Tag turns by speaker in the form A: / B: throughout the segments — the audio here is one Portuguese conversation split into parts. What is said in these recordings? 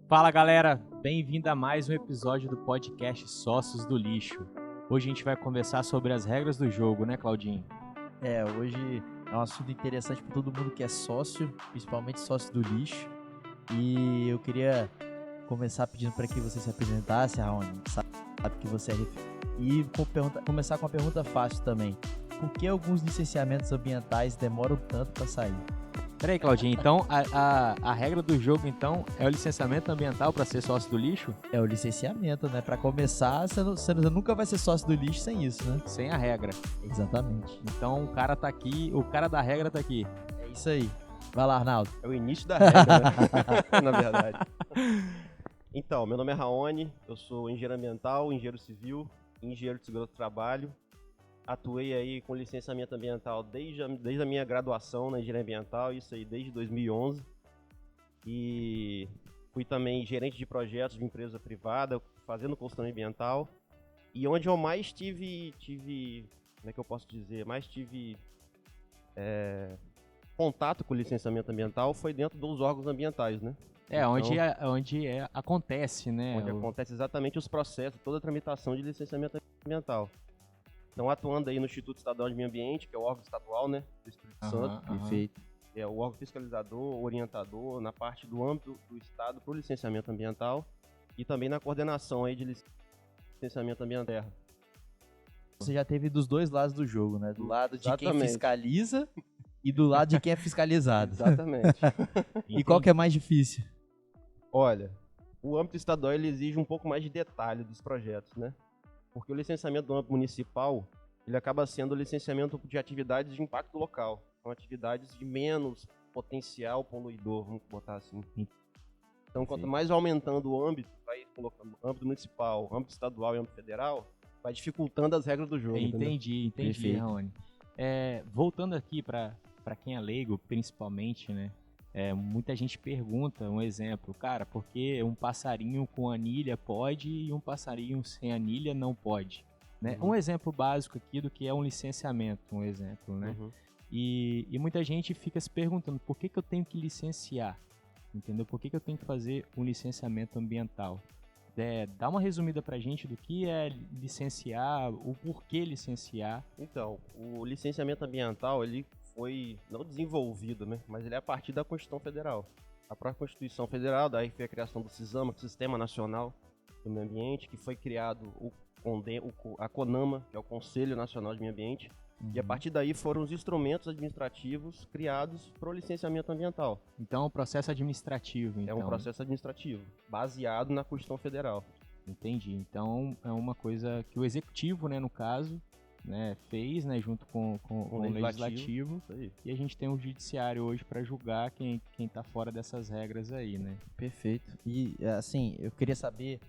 A: Fala galera, bem-vindo a mais um episódio do podcast Sócios do Lixo. Hoje a gente vai conversar sobre as regras do jogo, né, Claudinho?
B: Hoje é um assunto interessante para todo mundo que é sócio, principalmente sócio do lixo. E eu queria começar pedindo para que você se apresentasse, Raoni, sabe que você é e começar com uma pergunta fácil também. Por que alguns licenciamentos ambientais demoram tanto para sair?
A: Peraí, Claudinho, então a regra do jogo então é o licenciamento ambiental para ser sócio do lixo?
B: É o licenciamento, né? Para começar, você nunca vai ser sócio do lixo sem isso, né?
A: Sem a regra.
B: Exatamente.
A: Então o cara tá aqui, o cara da regra tá aqui.
B: É isso aí. Vai lá, Arnaldo.
C: É o início da regra, né? Na verdade. Então, meu nome é Raoni, eu sou engenheiro ambiental, engenheiro civil, engenheiro de segurança do trabalho. Atuei aí com licenciamento ambiental desde a minha graduação na engenharia ambiental, isso aí desde 2011. E fui também gerente de projetos de empresa privada, fazendo consultoria ambiental. E onde eu mais tive como é que eu posso dizer, contato com o licenciamento ambiental foi dentro dos órgãos ambientais, né?
A: Onde acontece, né?
C: Onde acontece exatamente os processos, toda a tramitação de licenciamento ambiental. Então, atuando aí no Instituto Estadual de Meio Ambiente, que é o órgão estadual, né, do Espírito Santo.
B: Perfeito.
C: É o órgão fiscalizador, orientador, na parte do âmbito do Estado para o licenciamento ambiental e também na coordenação aí de licenciamento ambiental.
B: Você já teve dos dois lados do jogo, né? Do lado de quem
C: Exatamente.
B: fiscaliza e do lado de quem é fiscalizado.
C: Exatamente.
B: E qual que é mais difícil?
C: Olha, o âmbito estadual ele exige um pouco mais de detalhe dos projetos, né? Porque o licenciamento do âmbito municipal, ele acaba sendo o licenciamento de atividades de impacto local. São atividades de menos potencial poluidor, vamos botar assim. Então, quanto mais vai aumentando o âmbito, vai colocando âmbito municipal, âmbito estadual e âmbito federal, vai dificultando as regras do jogo.
A: Entendi,
B: Perfeito.
A: Raoni. Voltando aqui para quem é leigo, principalmente, né? Muita gente pergunta, um exemplo, cara, por que um passarinho com anilha pode e um passarinho sem anilha não pode? Né? Um exemplo básico aqui do que é um licenciamento, um exemplo, né? E muita gente fica se perguntando, por que eu tenho que licenciar? Entendeu? Por que eu tenho que fazer um licenciamento ambiental? Dá uma resumida pra gente do que é licenciar, o porquê licenciar.
C: Então, o licenciamento ambiental, ele foi não desenvolvido, né? Mas ele é a partir da Constituição Federal. A própria Constituição Federal, daí foi a criação do CISAMA, Sistema Nacional do Meio Ambiente, que foi criado a CONAMA, que é o Conselho Nacional de Meio Ambiente, e a partir daí foram os instrumentos administrativos criados para o licenciamento ambiental.
A: Então é um processo administrativo.
C: É um processo administrativo, baseado na Constituição Federal.
A: Entendi. Então é uma coisa que o Executivo, né, no caso, né, fez, né, junto com o Legislativo, e a gente tem o Judiciário hoje para julgar quem tá fora dessas regras aí, né?
B: Perfeito. E, assim, eu queria saber,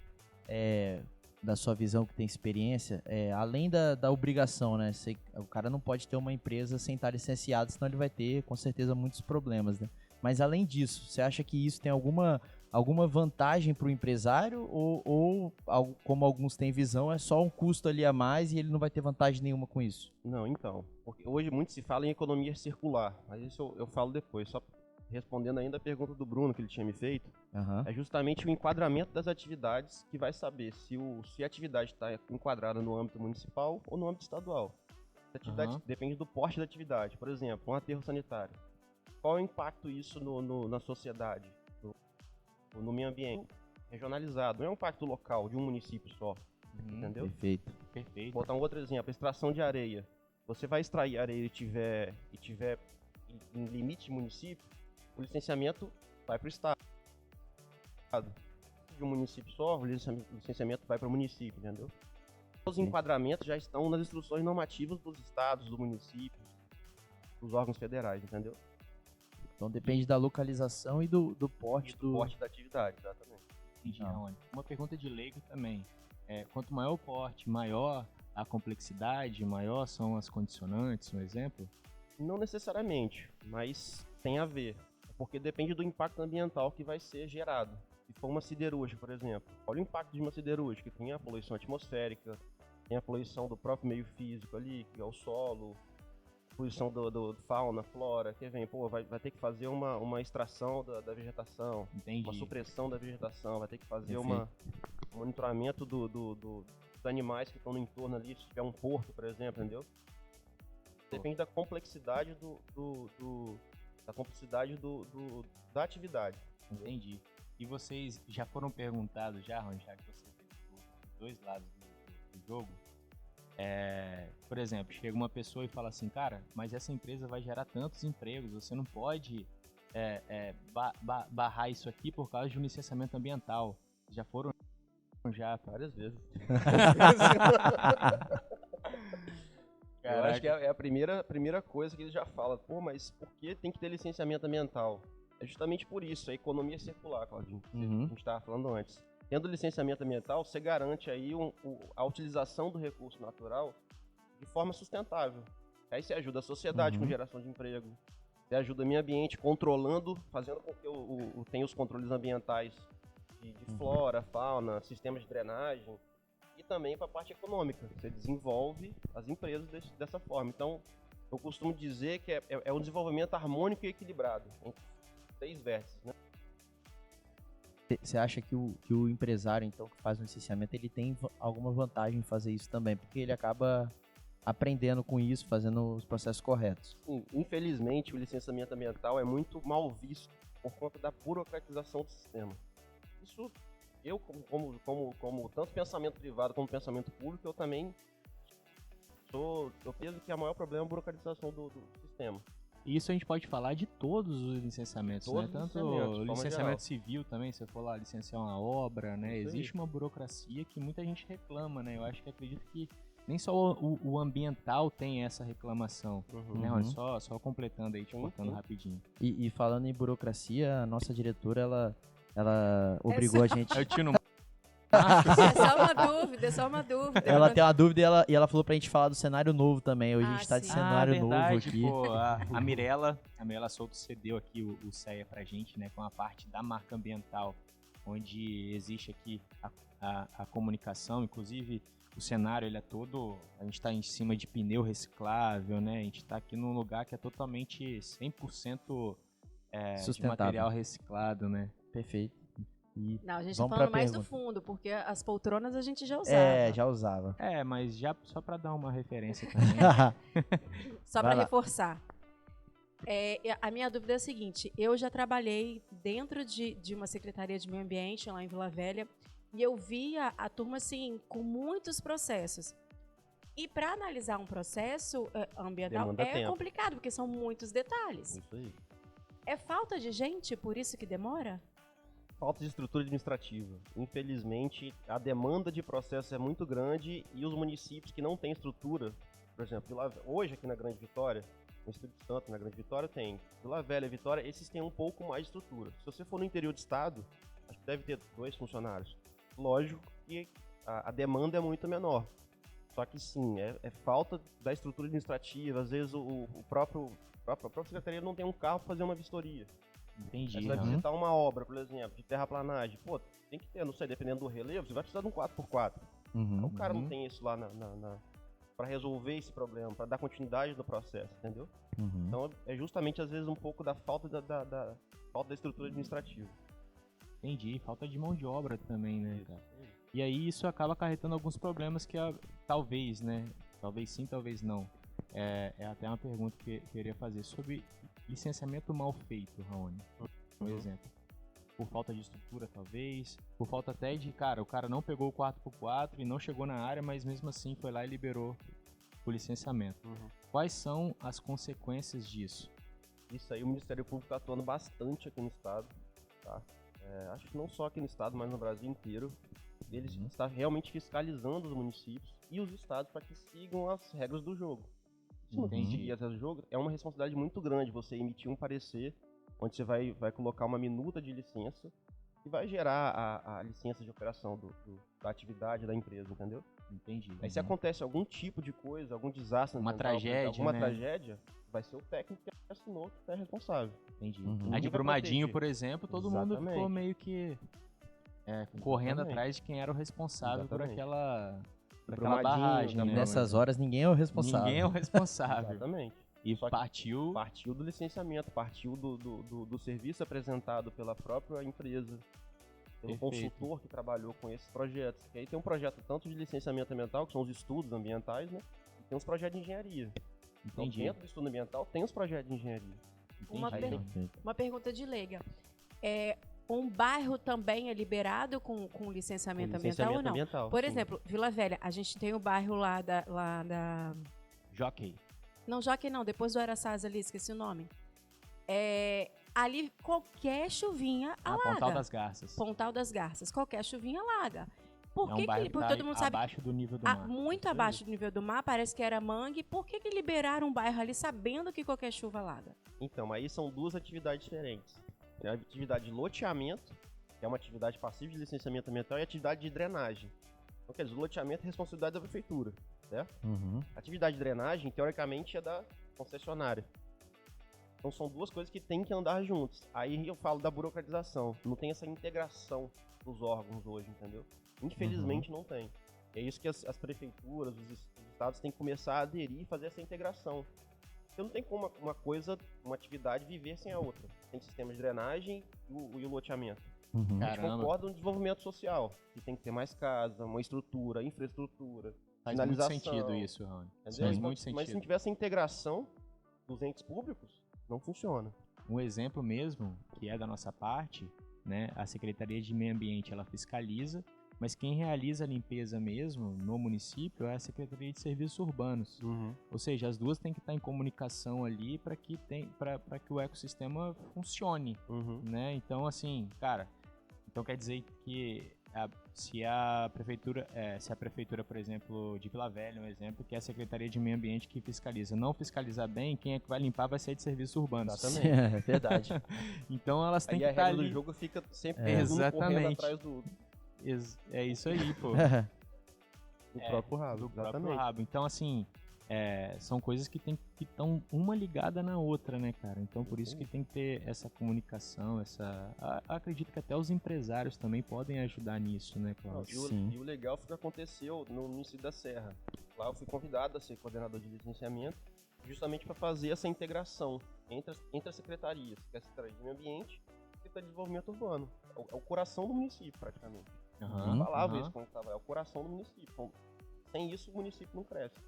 B: da sua visão que tem experiência, além da obrigação, né? O cara não pode ter uma empresa sem estar licenciado, senão ele vai ter, com certeza, muitos problemas, né? Mas, além disso, você acha que isso tem alguma vantagem para o empresário ou, como alguns têm visão, é só um custo ali a mais e ele não vai ter vantagem nenhuma com isso?
C: Não, então, porque hoje muito se fala em economia circular, mas isso eu falo depois, só respondendo ainda a pergunta do Bruno que ele tinha me feito, é justamente o enquadramento das atividades que vai saber se a atividade está enquadrada no âmbito municipal ou no âmbito estadual. A atividade depende do porte da atividade, por exemplo, um aterro sanitário. Qual é o impacto isso na sociedade? No meio ambiente, regionalizado, não é um impacto local de um município só, entendeu?
B: Perfeito.
C: Vou botar um outro exemplo, extração de areia. Você vai extrair areia e tiver em limite de município, o licenciamento vai para o estado. De um município só, o licenciamento vai para o município, entendeu? Os enquadramentos já estão nas instruções normativas dos estados, do município, dos órgãos federais, entendeu?
B: Então depende da localização e do porte
C: do porte da atividade, exatamente.
A: Entendi, Raoni. Uma pergunta de leigo também. Quanto maior o porte, maior a complexidade, maior são as condicionantes, um exemplo?
C: Não necessariamente, mas tem a ver. Porque depende do impacto ambiental que vai ser gerado. Se for uma siderúrgica, por exemplo, olha o impacto de uma siderúrgica. Tem a poluição atmosférica, tem a poluição do próprio meio físico ali, que é o solo, Distribuição do fauna, flora, que vem, pô, vai ter que fazer uma extração da vegetação, uma supressão da vegetação, vai ter que fazer um monitoramento dos animais que estão no entorno ali, se tiver um porto, por exemplo, entendeu? Depende da complexidade da atividade.
A: Entendi. E vocês já foram perguntados, já que você teve os dois lados do jogo, por exemplo, chega uma pessoa e fala assim, cara, mas essa empresa vai gerar tantos empregos, você não pode barrar isso aqui por causa de um licenciamento ambiental. Já foram
C: várias vezes. Eu acho que é a primeira coisa que eles já falam. Pô, mas por que tem que ter licenciamento ambiental? É justamente por isso, a economia circular, Claudinho, que a gente estava falando antes. Tendo licenciamento ambiental, você garante aí a utilização do recurso natural de forma sustentável. Aí você ajuda a sociedade com geração de emprego, você ajuda o meio ambiente controlando, fazendo com que tenha os controles ambientais de flora, fauna, sistemas de drenagem, e também para a parte econômica. Você desenvolve as empresas dessa forma. Então, eu costumo dizer que é um desenvolvimento harmônico e equilibrado, entre 3 vértices, né?
B: Você acha que o empresário, então, que faz um licenciamento, ele tem alguma vantagem em fazer isso também? Porque ele acaba aprendendo com isso, fazendo os processos corretos.
C: Sim, infelizmente, o licenciamento ambiental é muito mal visto por conta da burocratização do sistema. Isso, eu como tanto pensamento privado como pensamento público, eu também eu penso que o maior problema é a burocratização do sistema.
A: E isso a gente pode falar de todos os licenciamentos, né? Tanto o licenciamento civil também, se eu for lá licenciar uma obra, né? Existe uma burocracia que muita gente reclama, né? Eu acredito que nem só o ambiental tem essa reclamação, né? Olha, só completando aí, te cortando rapidinho.
B: E falando em burocracia, a nossa diretora, ela obrigou a gente...
D: É só uma dúvida.
B: Ela tem uma dúvida e ela falou pra gente falar do cenário novo também. Hoje a gente tá de cenário
A: verdade,
B: novo aqui.
A: Pô, a Mirella Souto cedeu aqui o CEA pra gente, né, com a parte da marca ambiental, onde existe aqui a comunicação, inclusive o cenário ele é todo, a gente tá em cima de pneu reciclável, né, a gente tá aqui num lugar que é totalmente 100% de material reciclado, né.
B: Perfeito.
D: Não, a gente tá falando mais do fundo, porque as poltronas a gente já usava.
B: Já usava.
A: Mas já só pra dar uma referência também.
D: Só pra reforçar. A minha dúvida é a seguinte, eu já trabalhei dentro de uma secretaria de meio ambiente lá em Vila Velha e eu via a turma assim, com muitos processos. E para analisar um processo ambiental complicado, porque são muitos detalhes.
C: Isso aí.
D: É falta de gente, por isso que demora?
C: Falta de estrutura administrativa. Infelizmente, a demanda de processo é muito grande e os municípios que não têm estrutura, por exemplo, hoje aqui na Grande Vitória, no Espírito Santo, na Grande Vitória tem Vila Velha e Vitória, esses têm um pouco mais de estrutura. Se você for no interior do estado, acho que deve ter 2 funcionários. Lógico que a demanda é muito menor. Só que sim, é falta da estrutura administrativa. Às vezes a própria secretaria não tem um carro para fazer uma vistoria.
A: Entendi.
C: Você vai visitar uma obra, por exemplo, de terraplanagem. Pô, tem que ter, não sei, dependendo do relevo, você vai precisar de um 4x4. Então, o cara não tem isso lá para resolver esse problema, para dar continuidade no processo, entendeu? Então, é justamente, às vezes, um pouco da falta da falta da estrutura administrativa.
A: Entendi. Falta de mão de obra também, né, cara? E aí, isso acaba acarretando alguns problemas que talvez, né? Talvez sim, talvez não. É até uma pergunta que eu queria fazer sobre licenciamento mal feito, Raoni, por exemplo. Por falta de estrutura, talvez. Por falta até de, o cara não pegou o 4x4 e não chegou na área, mas mesmo assim foi lá e liberou o licenciamento. Quais são as consequências disso?
C: Isso aí o Ministério Público está atuando bastante aqui no estado, tá? Acho que não só aqui no estado, mas no Brasil inteiro. Eles estão realmente fiscalizando os municípios e os estados para que sigam as regras do jogo. E as regras do jogo é uma responsabilidade muito grande você emitir um parecer onde você vai colocar uma minuta de licença que vai gerar a licença de operação da atividade da empresa, entendeu?
A: Entendi.
C: Aí se acontece algum tipo de coisa, algum desastre,
A: alguma
C: tragédia, vai ser o técnico que assinou que é responsável.
A: Entendi. A de Brumadinho, por exemplo, todo mundo ficou meio que correndo atrás de quem era o responsável por aquela barragem.
B: Né? Nessas horas ninguém é o responsável.
A: Ninguém é o responsável.
C: Exatamente.
A: E
C: Só que
A: partiu
C: do licenciamento, partiu do serviço apresentado pela própria empresa, pelo consultor que trabalhou com esses projetos. E aí tem um projeto tanto de licenciamento ambiental, que são os estudos ambientais, né? E tem os projetos de engenharia. Então, dentro do estudo ambiental, tem os projetos de engenharia.
D: Uma pergunta de leiga. Um bairro também é liberado com licenciamento ambiental ou não?
C: Ambiental,
D: por exemplo, Vila Velha, a gente tem o bairro lá da...
A: Jockey.
D: Não, Jockey não, depois do Araçás ali, esqueci o nome. Ali, qualquer chuvinha alaga.
A: Pontal das Garças.
D: Pontal das Garças. Qualquer chuvinha alaga. Por que
A: bairro
D: porque todo mundo sabe
A: abaixo do nível do mar.
D: Muito abaixo do nível do mar, parece que era mangue. Por que liberaram um bairro ali sabendo que qualquer chuva alaga?
C: Então, aí são duas atividades diferentes. Tem a atividade de loteamento, que é uma atividade passiva de licenciamento ambiental, e a atividade de drenagem. Então, quer dizer, o loteamento é responsabilidade da prefeitura, certo? A atividade de drenagem, teoricamente, é da concessionária. Então são duas coisas que têm que andar juntos. Aí eu falo da burocratização. Não tem essa integração dos órgãos hoje, entendeu? Infelizmente não tem. E é isso que as prefeituras, os estados têm que começar a aderir e fazer essa integração. Porque não tem como uma atividade viver sem a outra. Tem sistema de drenagem e o loteamento. A gente concorda no desenvolvimento social, que tem que ter mais casa, uma estrutura, infraestrutura,
A: Faz muito sentido isso, Rony. Faz muito sentido.
C: Mas se não tiver essa integração dos entes públicos, não funciona.
A: Um exemplo mesmo, que é da nossa parte, né, a Secretaria de Meio Ambiente, ela fiscaliza, mas quem realiza a limpeza mesmo no município é a Secretaria de Serviços Urbanos. Ou seja, as duas têm que estar em comunicação ali para que o ecossistema funcione, né? Então, assim, cara, quer dizer que se a prefeitura, por exemplo, de Vila Velha, um exemplo, que é a Secretaria de Meio Ambiente que fiscaliza, não fiscalizar bem, quem é que vai limpar vai ser de serviços urbanos.
C: Exatamente.
B: É verdade.
A: Então elas têm que
C: estar ali.
A: A regra
C: do jogo fica sempre
A: um
C: correndo atrás do outro.
A: É isso aí, pô.
C: Do próprio rabo.
A: Do próprio rabo. Então, assim, são coisas que estão uma ligada na outra, né, cara? Então, por isso que tem que ter essa comunicação, acredito que até os empresários também podem ajudar nisso, né, Cláudio?
C: E o legal foi o que aconteceu no município da Serra. Lá eu fui convidado a ser coordenador de licenciamento, justamente para fazer essa integração entre as secretarias, que é a Secretaria de Meio Ambiente e a Secretaria de Desenvolvimento Urbano. É o coração do município, praticamente. Eu falava isso quando estava, é o coração do município. Então, sem isso, o município não cresce.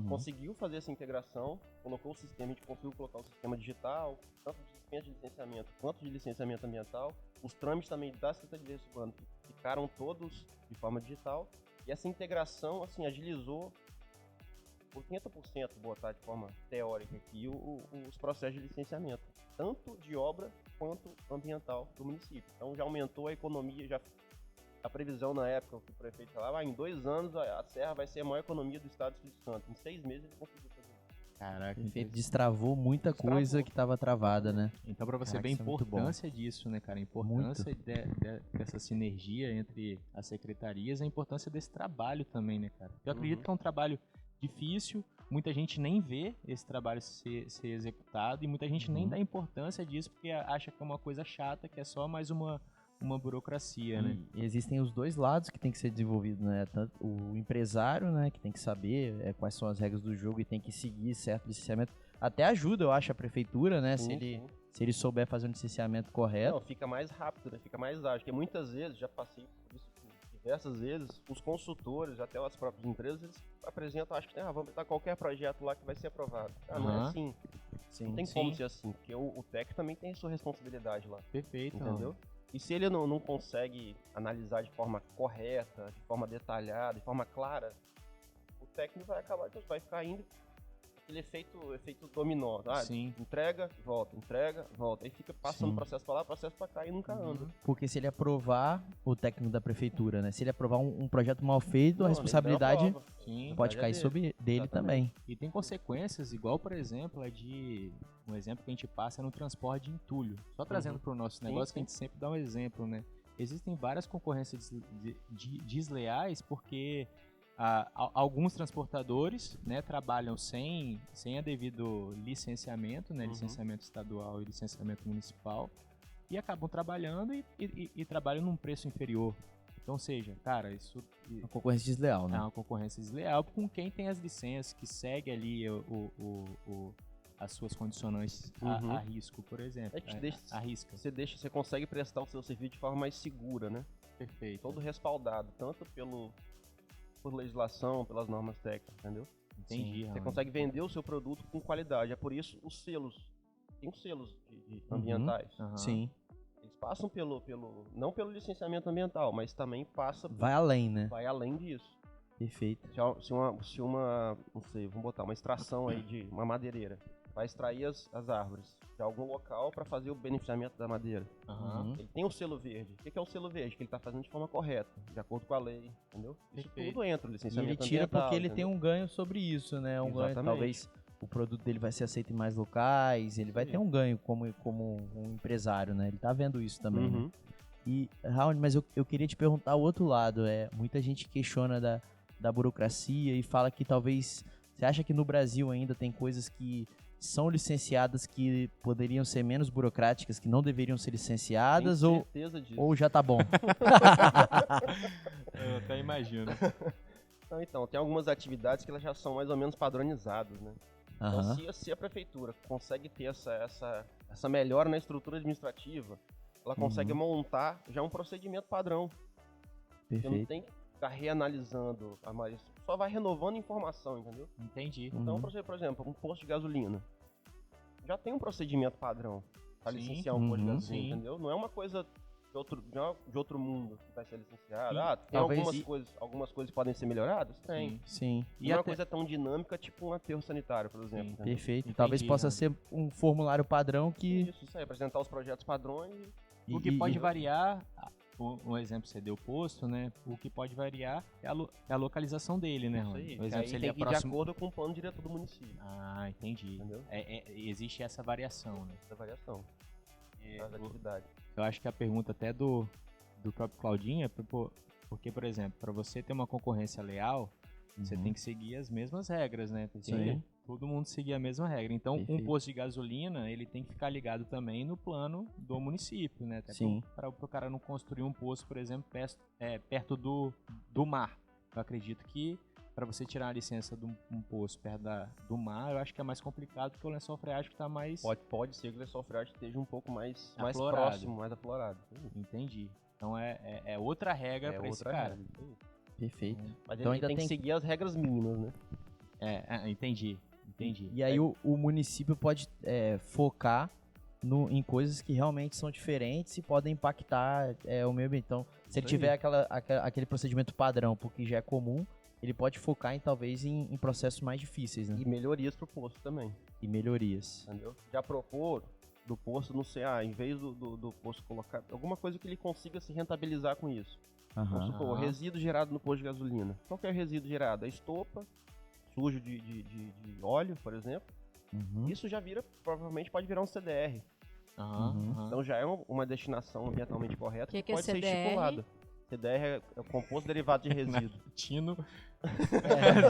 C: Conseguiu fazer essa integração, colocou o sistema, a gente conseguiu colocar o sistema digital, tanto de dispensa de licenciamento quanto de licenciamento ambiental. Os trâmites também da Secretaria de Desenvolvimento Urbano ficaram todos de forma digital. E essa integração, assim, agilizou por 50%, botar de forma teórica aqui, os processos de licenciamento, tanto de obra quanto ambiental do município. Então já aumentou a economia, a previsão na época que o prefeito falava, em 2 anos a Serra vai ser a maior economia do estado do Espírito Santo. Em 6 meses ele conseguiu fazer isso.
A: Caraca,
B: perfeito. Destravou muita coisa que estava travada, né?
A: Então, para você ver a importância disso, né, cara? A importância dessa sinergia entre as secretarias, a importância desse trabalho também, né, cara? Eu acredito que é um trabalho difícil, muita gente nem vê esse trabalho ser executado e muita gente nem dá importância disso porque acha que é uma coisa chata, que é só mais uma burocracia, né?
B: E existem os dois lados que tem que ser desenvolvido, né? Tanto o empresário, né, que tem que saber quais são as regras do jogo e tem que seguir certo licenciamento. Até ajuda, eu acho, a prefeitura, né? Se ele souber fazer um licenciamento correto.
C: Não, fica mais rápido, né? Fica mais ágil. Porque muitas vezes, já passei por isso diversas vezes, os consultores, até as próprias empresas, eles apresentam, acho que vamos botar qualquer projeto lá que vai ser aprovado. Não é assim. Não tem como ser assim, porque o técnico também tem a sua responsabilidade lá.
A: Perfeito.
C: Entendeu? E se ele não consegue analisar de forma correta, de forma detalhada, de forma clara, o técnico vai ficar indo aquele efeito dominó. Entrega, volta. Aí fica passando processo pra lá, processo pra cá e nunca anda.
B: Porque se ele aprovar, o técnico da prefeitura, né? Se ele aprovar um projeto mal feito, a responsabilidade pode cair sobre dele também.
A: E tem consequências, igual, por exemplo, um exemplo que a gente passa no transporte de entulho. Só trazendo para o nosso negócio, que a gente sempre dá um exemplo, né? Existem várias concorrências desleais porque alguns transportadores, né, trabalham sem a devido licenciamento, né, licenciamento estadual e licenciamento municipal, e acabam trabalhando e trabalham num preço inferior. Então, seja, cara, isso...
B: Uma concorrência desleal, né?
A: É uma concorrência desleal com quem tem as licenças, que segue ali as suas condicionantes a risco, por exemplo.
C: Você consegue prestar o seu serviço de forma mais segura, né?
A: Perfeito.
C: Todo respaldado, tanto por legislação, pelas normas técnicas, entendeu?
A: Entendi.
C: Você consegue vender o seu produto com qualidade. É por isso os selos. Tem os selos ambientais.
B: Sim.
C: Eles passam não pelo licenciamento ambiental, mas também
B: vai além, né?
C: Vai além disso.
B: Perfeito.
C: Se uma, não sei, vamos botar uma extração aí de uma madeireira, vai extrair as árvores de algum local para fazer o beneficiamento da madeira. Ele tem um selo verde. O que é o selo verde? Que ele está fazendo de forma correta, de acordo com a lei, entendeu? Isso tudo entra no licenciamento ambiental.
B: E ele tira porque ele tem um ganho sobre isso, né? Ganho, talvez o produto dele vai ser aceito em mais locais, ele vai ter um ganho como um empresário, né? Ele tá vendo isso também, né? E, Raoni, mas eu queria te perguntar o outro lado. Muita gente questiona da burocracia e fala que talvez... Você acha que no Brasil ainda tem coisas que são licenciadas que poderiam ser menos burocráticas, que não deveriam ser licenciadas?
C: Tenho certeza disso.
B: Ou já tá bom?
A: Eu até imagino.
C: Então, tem algumas atividades que elas já são mais ou menos padronizadas, né? Então, se a prefeitura consegue ter essa melhora na estrutura administrativa, ela consegue montar já um procedimento padrão.
B: Perfeito.
C: Você não tem que ficar reanalisando, mas só vai renovando informação, entendeu?
A: Entendi.
C: Então, por exemplo, um posto de gasolina já tem um procedimento padrão para licenciar um posto de gasolina, entendeu? Não é uma coisa de outro mundo que vai ser licenciado. Tem algumas coisas que podem ser melhoradas? Tem.
B: Sim.
C: E uma coisa tão dinâmica, tipo um aterro sanitário, por exemplo.
B: Perfeito. Entendi, talvez possa ser um formulário padrão que...
C: Isso aí, apresentar os projetos padrões.
A: O que pode variar, um exemplo, você deu o posto, né? O que pode variar é a localização dele, né, Rony?
C: Isso aí. Aí tem que ir de acordo com o plano diretor do município.
A: Ah, entendi.
C: Entendeu?
A: Existe essa variação, né?
C: Essa variação. Das atividades.
A: Eu acho que a pergunta até do próprio Claudinho é porque, por exemplo, para você ter uma concorrência leal, você tem que seguir as mesmas regras, né? Tem todo mundo seguir a mesma regra. Então, um posto de gasolina, ele tem que ficar ligado também no plano do município, né? Até para o cara não construir um posto, por exemplo, perto do mar. Eu acredito que para você tirar a licença de um poço perto do mar, eu acho que é mais complicado porque o lençol freático está mais...
C: Pode ser que o lençol freático esteja um pouco mais próximo, mais aflorado.
A: Entendi. Então é outra regra para esse cara.
B: Perfeito.
C: Mas então ele tem que seguir as regras mínimas, né?
A: Entendi.
B: E aí o município pode focar em coisas que realmente são diferentes e podem impactar o meio ambiente. Então, se ele tiver aquele procedimento padrão, porque já é comum, ele pode focar talvez em processos mais difíceis, né?
C: E melhorias pro posto também.
B: E melhorias.
C: Entendeu? Já propor do posto, não sei, em vez do posto colocar alguma coisa que ele consiga se rentabilizar com isso. Vamos supor, resíduo gerado no posto de gasolina. Qual que é o resíduo gerado? A estopa, sujo de óleo, por exemplo. Isso já provavelmente pode virar um CDR. Então já é uma destinação ambientalmente correta que pode ser estipulada. CDR é o composto derivado de resíduo.
A: Tino.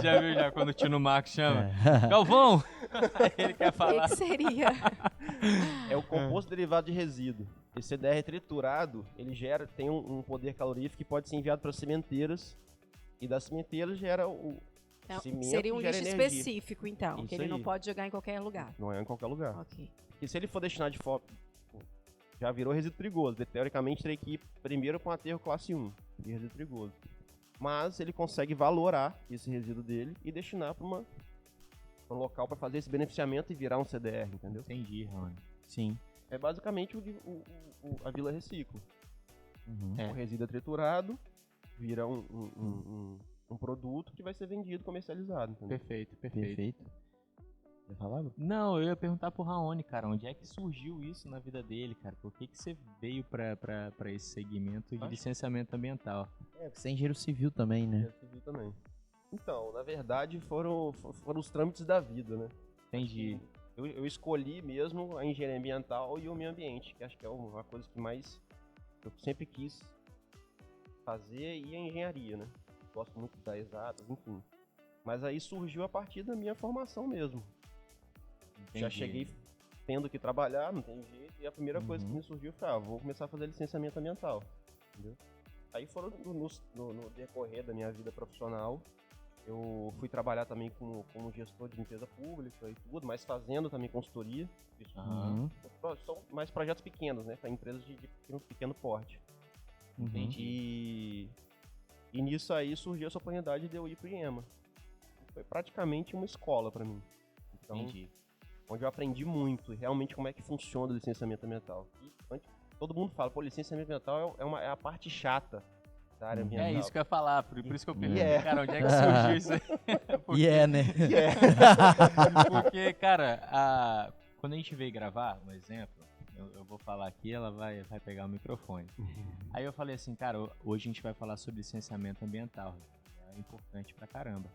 A: Já viu quando o Tino Marcos chama? Galvão! Ele quer falar.
D: O que seria?
C: É o composto derivado de resíduo. Esse CDR triturado, ele tem um poder calorífico que pode ser enviado para sementeiras. E das sementeiras gera cimento,
D: seria um
C: gera
D: lixo
C: energia.
D: específico, então.
C: Isso
D: que ele
C: aí.
D: não pode jogar em qualquer lugar.
C: Não é em qualquer lugar.
D: Ok.
C: E se ele for destinado de forma... Já virou resíduo perigoso. Teoricamente, teria que ir primeiro para um aterro classe 1 de resíduo perigoso. Mas ele consegue valorar esse resíduo dele e destinar para um local para fazer esse beneficiamento e virar um CDR, entendeu?
A: Entendi, Rony.
B: Sim.
C: É basicamente a Vila Reciclo. O resíduo é triturado, vira um produto que vai ser vendido, comercializado. Entendeu?
B: Perfeito. Você falava?
A: Não, eu ia perguntar pro Raoni, cara, onde é que surgiu isso na vida dele, cara? Por que você veio pra esse segmento de licenciamento ambiental?
B: Você é engenheiro civil também, né?
C: Engenheiro civil também. Então, na verdade, foram os trâmites da vida, né?
A: Entendi.
C: Eu escolhi mesmo a engenharia ambiental e o meio ambiente, que acho que é uma coisa que mais eu sempre quis fazer, e a engenharia, né? Gosto muito das exatas, enfim. Mas aí surgiu a partir da minha formação mesmo.
A: Entendi.
C: Já cheguei tendo que trabalhar, não tem jeito, e a primeira coisa que me surgiu foi, vou começar a fazer licenciamento ambiental, entendeu? Aí foram no decorrer da minha vida profissional, Eu fui trabalhar também como gestor de empresa pública e tudo, mas fazendo também consultoria. Isso, são mais projetos pequenos, né? Para empresas de pequeno porte.
A: Entendi.
C: E nisso aí surgiu essa oportunidade de eu ir para o IEMA. Foi praticamente uma escola para mim. Então,
A: Entendi.
C: Onde eu aprendi muito, realmente como é que funciona o licenciamento ambiental. E todo mundo fala, pô, licenciamento ambiental é a parte chata da área ambiental.
A: É isso que eu ia falar, por isso que eu perguntei, cara, onde é que surgiu isso aí?
B: Porque... né?
A: Porque, cara, quando a gente veio gravar, um exemplo, eu vou falar aqui, ela vai pegar o microfone. Aí eu falei assim, cara, hoje a gente vai falar sobre licenciamento ambiental. É importante pra caramba.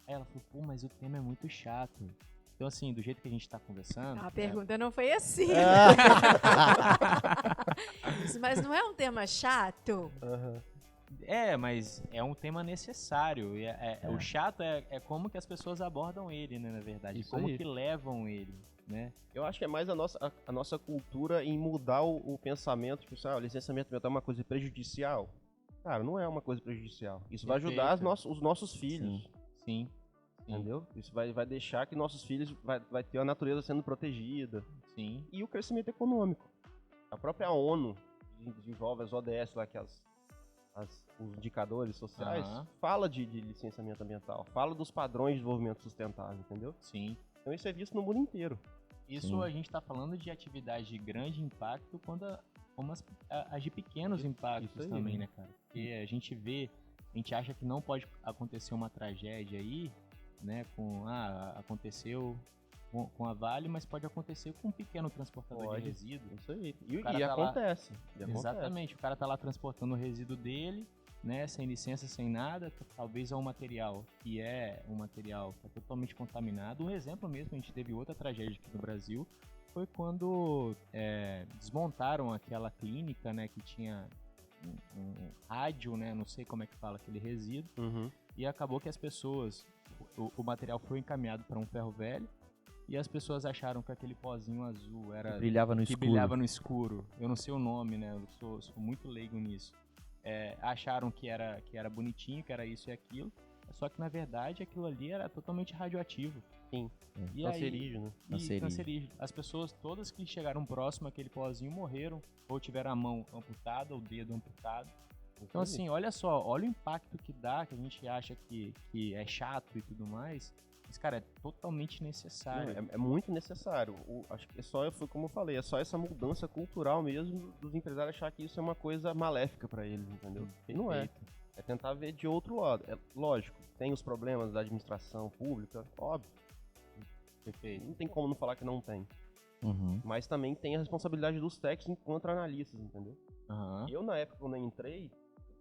A: Aí ela falou, pô, mas o tema é muito chato. Então, assim, do jeito que a gente tá conversando...
D: A pergunta não foi assim. Mas não é um tema chato?
A: Mas é um tema necessário. O chato é como que as pessoas abordam ele, né, na verdade.
B: Isso
A: como
B: aí.
A: que levam ele, né?
C: Eu acho que é mais a nossa cultura em mudar o pensamento. Tipo, o licenciamento ambiental é uma coisa prejudicial. Cara, não é uma coisa prejudicial. Isso vai ajudar os nossos filhos.
A: Sim.
C: Entendeu? Isso vai deixar que nossos filhos vai ter a natureza sendo protegida.
A: Sim.
C: E o crescimento econômico. A própria ONU desenvolve as ODS lá, que os indicadores sociais, fala de licenciamento ambiental, fala dos padrões de desenvolvimento sustentável, entendeu?
A: Sim.
C: Então isso é visto no mundo inteiro.
A: Isso a gente está falando de atividade de grande impacto como as de pequenos impactos também, né, cara? Porque a gente acha que não pode acontecer uma tragédia aí, né, aconteceu com a Vale, mas pode acontecer com um pequeno transportador de resíduo.
C: Isso aí. E acontece.
A: Exatamente. O cara tá lá transportando o resíduo dele, né, sem licença, sem nada, talvez é um material que é totalmente contaminado. Um exemplo mesmo, a gente teve outra tragédia aqui no Brasil, foi quando desmontaram aquela clínica, né, que tinha um rádio, né, não sei como é que fala aquele resíduo, e acabou que as pessoas, o material foi encaminhado para um ferro velho, e as pessoas acharam que aquele pozinho azul era...
B: Que brilhava no escuro.
A: Eu não sei o nome, né, eu sou muito leigo nisso. Acharam que era bonitinho, que era isso e aquilo, só que na verdade aquilo ali era totalmente radioativo.
C: Sim,
A: e
C: cancerígeno.
A: Cancerígeno. As pessoas todas que chegaram próximo àquele pozinho morreram, ou tiveram a mão amputada, ou o dedo amputado. Então assim, olha o impacto que dá, que a gente acha que é chato e tudo mais. Mas, cara, é totalmente necessário.
C: É muito necessário. Acho que foi como eu falei, é só essa mudança cultural mesmo dos empresários achar que isso é uma coisa maléfica para eles, entendeu? E não é. É tentar ver de outro lado. É lógico, tem os problemas da administração pública, óbvio.
A: Perfeito.
C: Não tem como não falar que não tem. Mas também tem a responsabilidade dos técnicos enquanto analistas, entendeu? E eu, na época, quando eu entrei,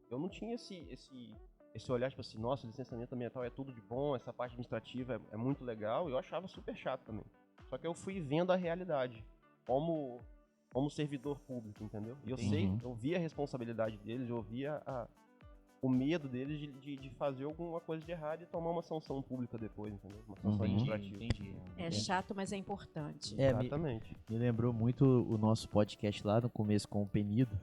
C: eu não tinha esse olhar, tipo assim, nossa, licenciamento ambiental é tudo de bom, essa parte administrativa é muito legal, e eu achava super chato também. Só que eu fui vendo a realidade, como servidor público, entendeu? E eu via a responsabilidade deles, eu via o medo deles de fazer alguma coisa de errado e tomar uma sanção pública depois, entendeu? Uma sanção administrativa.
A: Entendi.
D: É chato, mas é importante.
C: Exatamente.
B: Me lembrou muito o nosso podcast lá no começo com o Penido,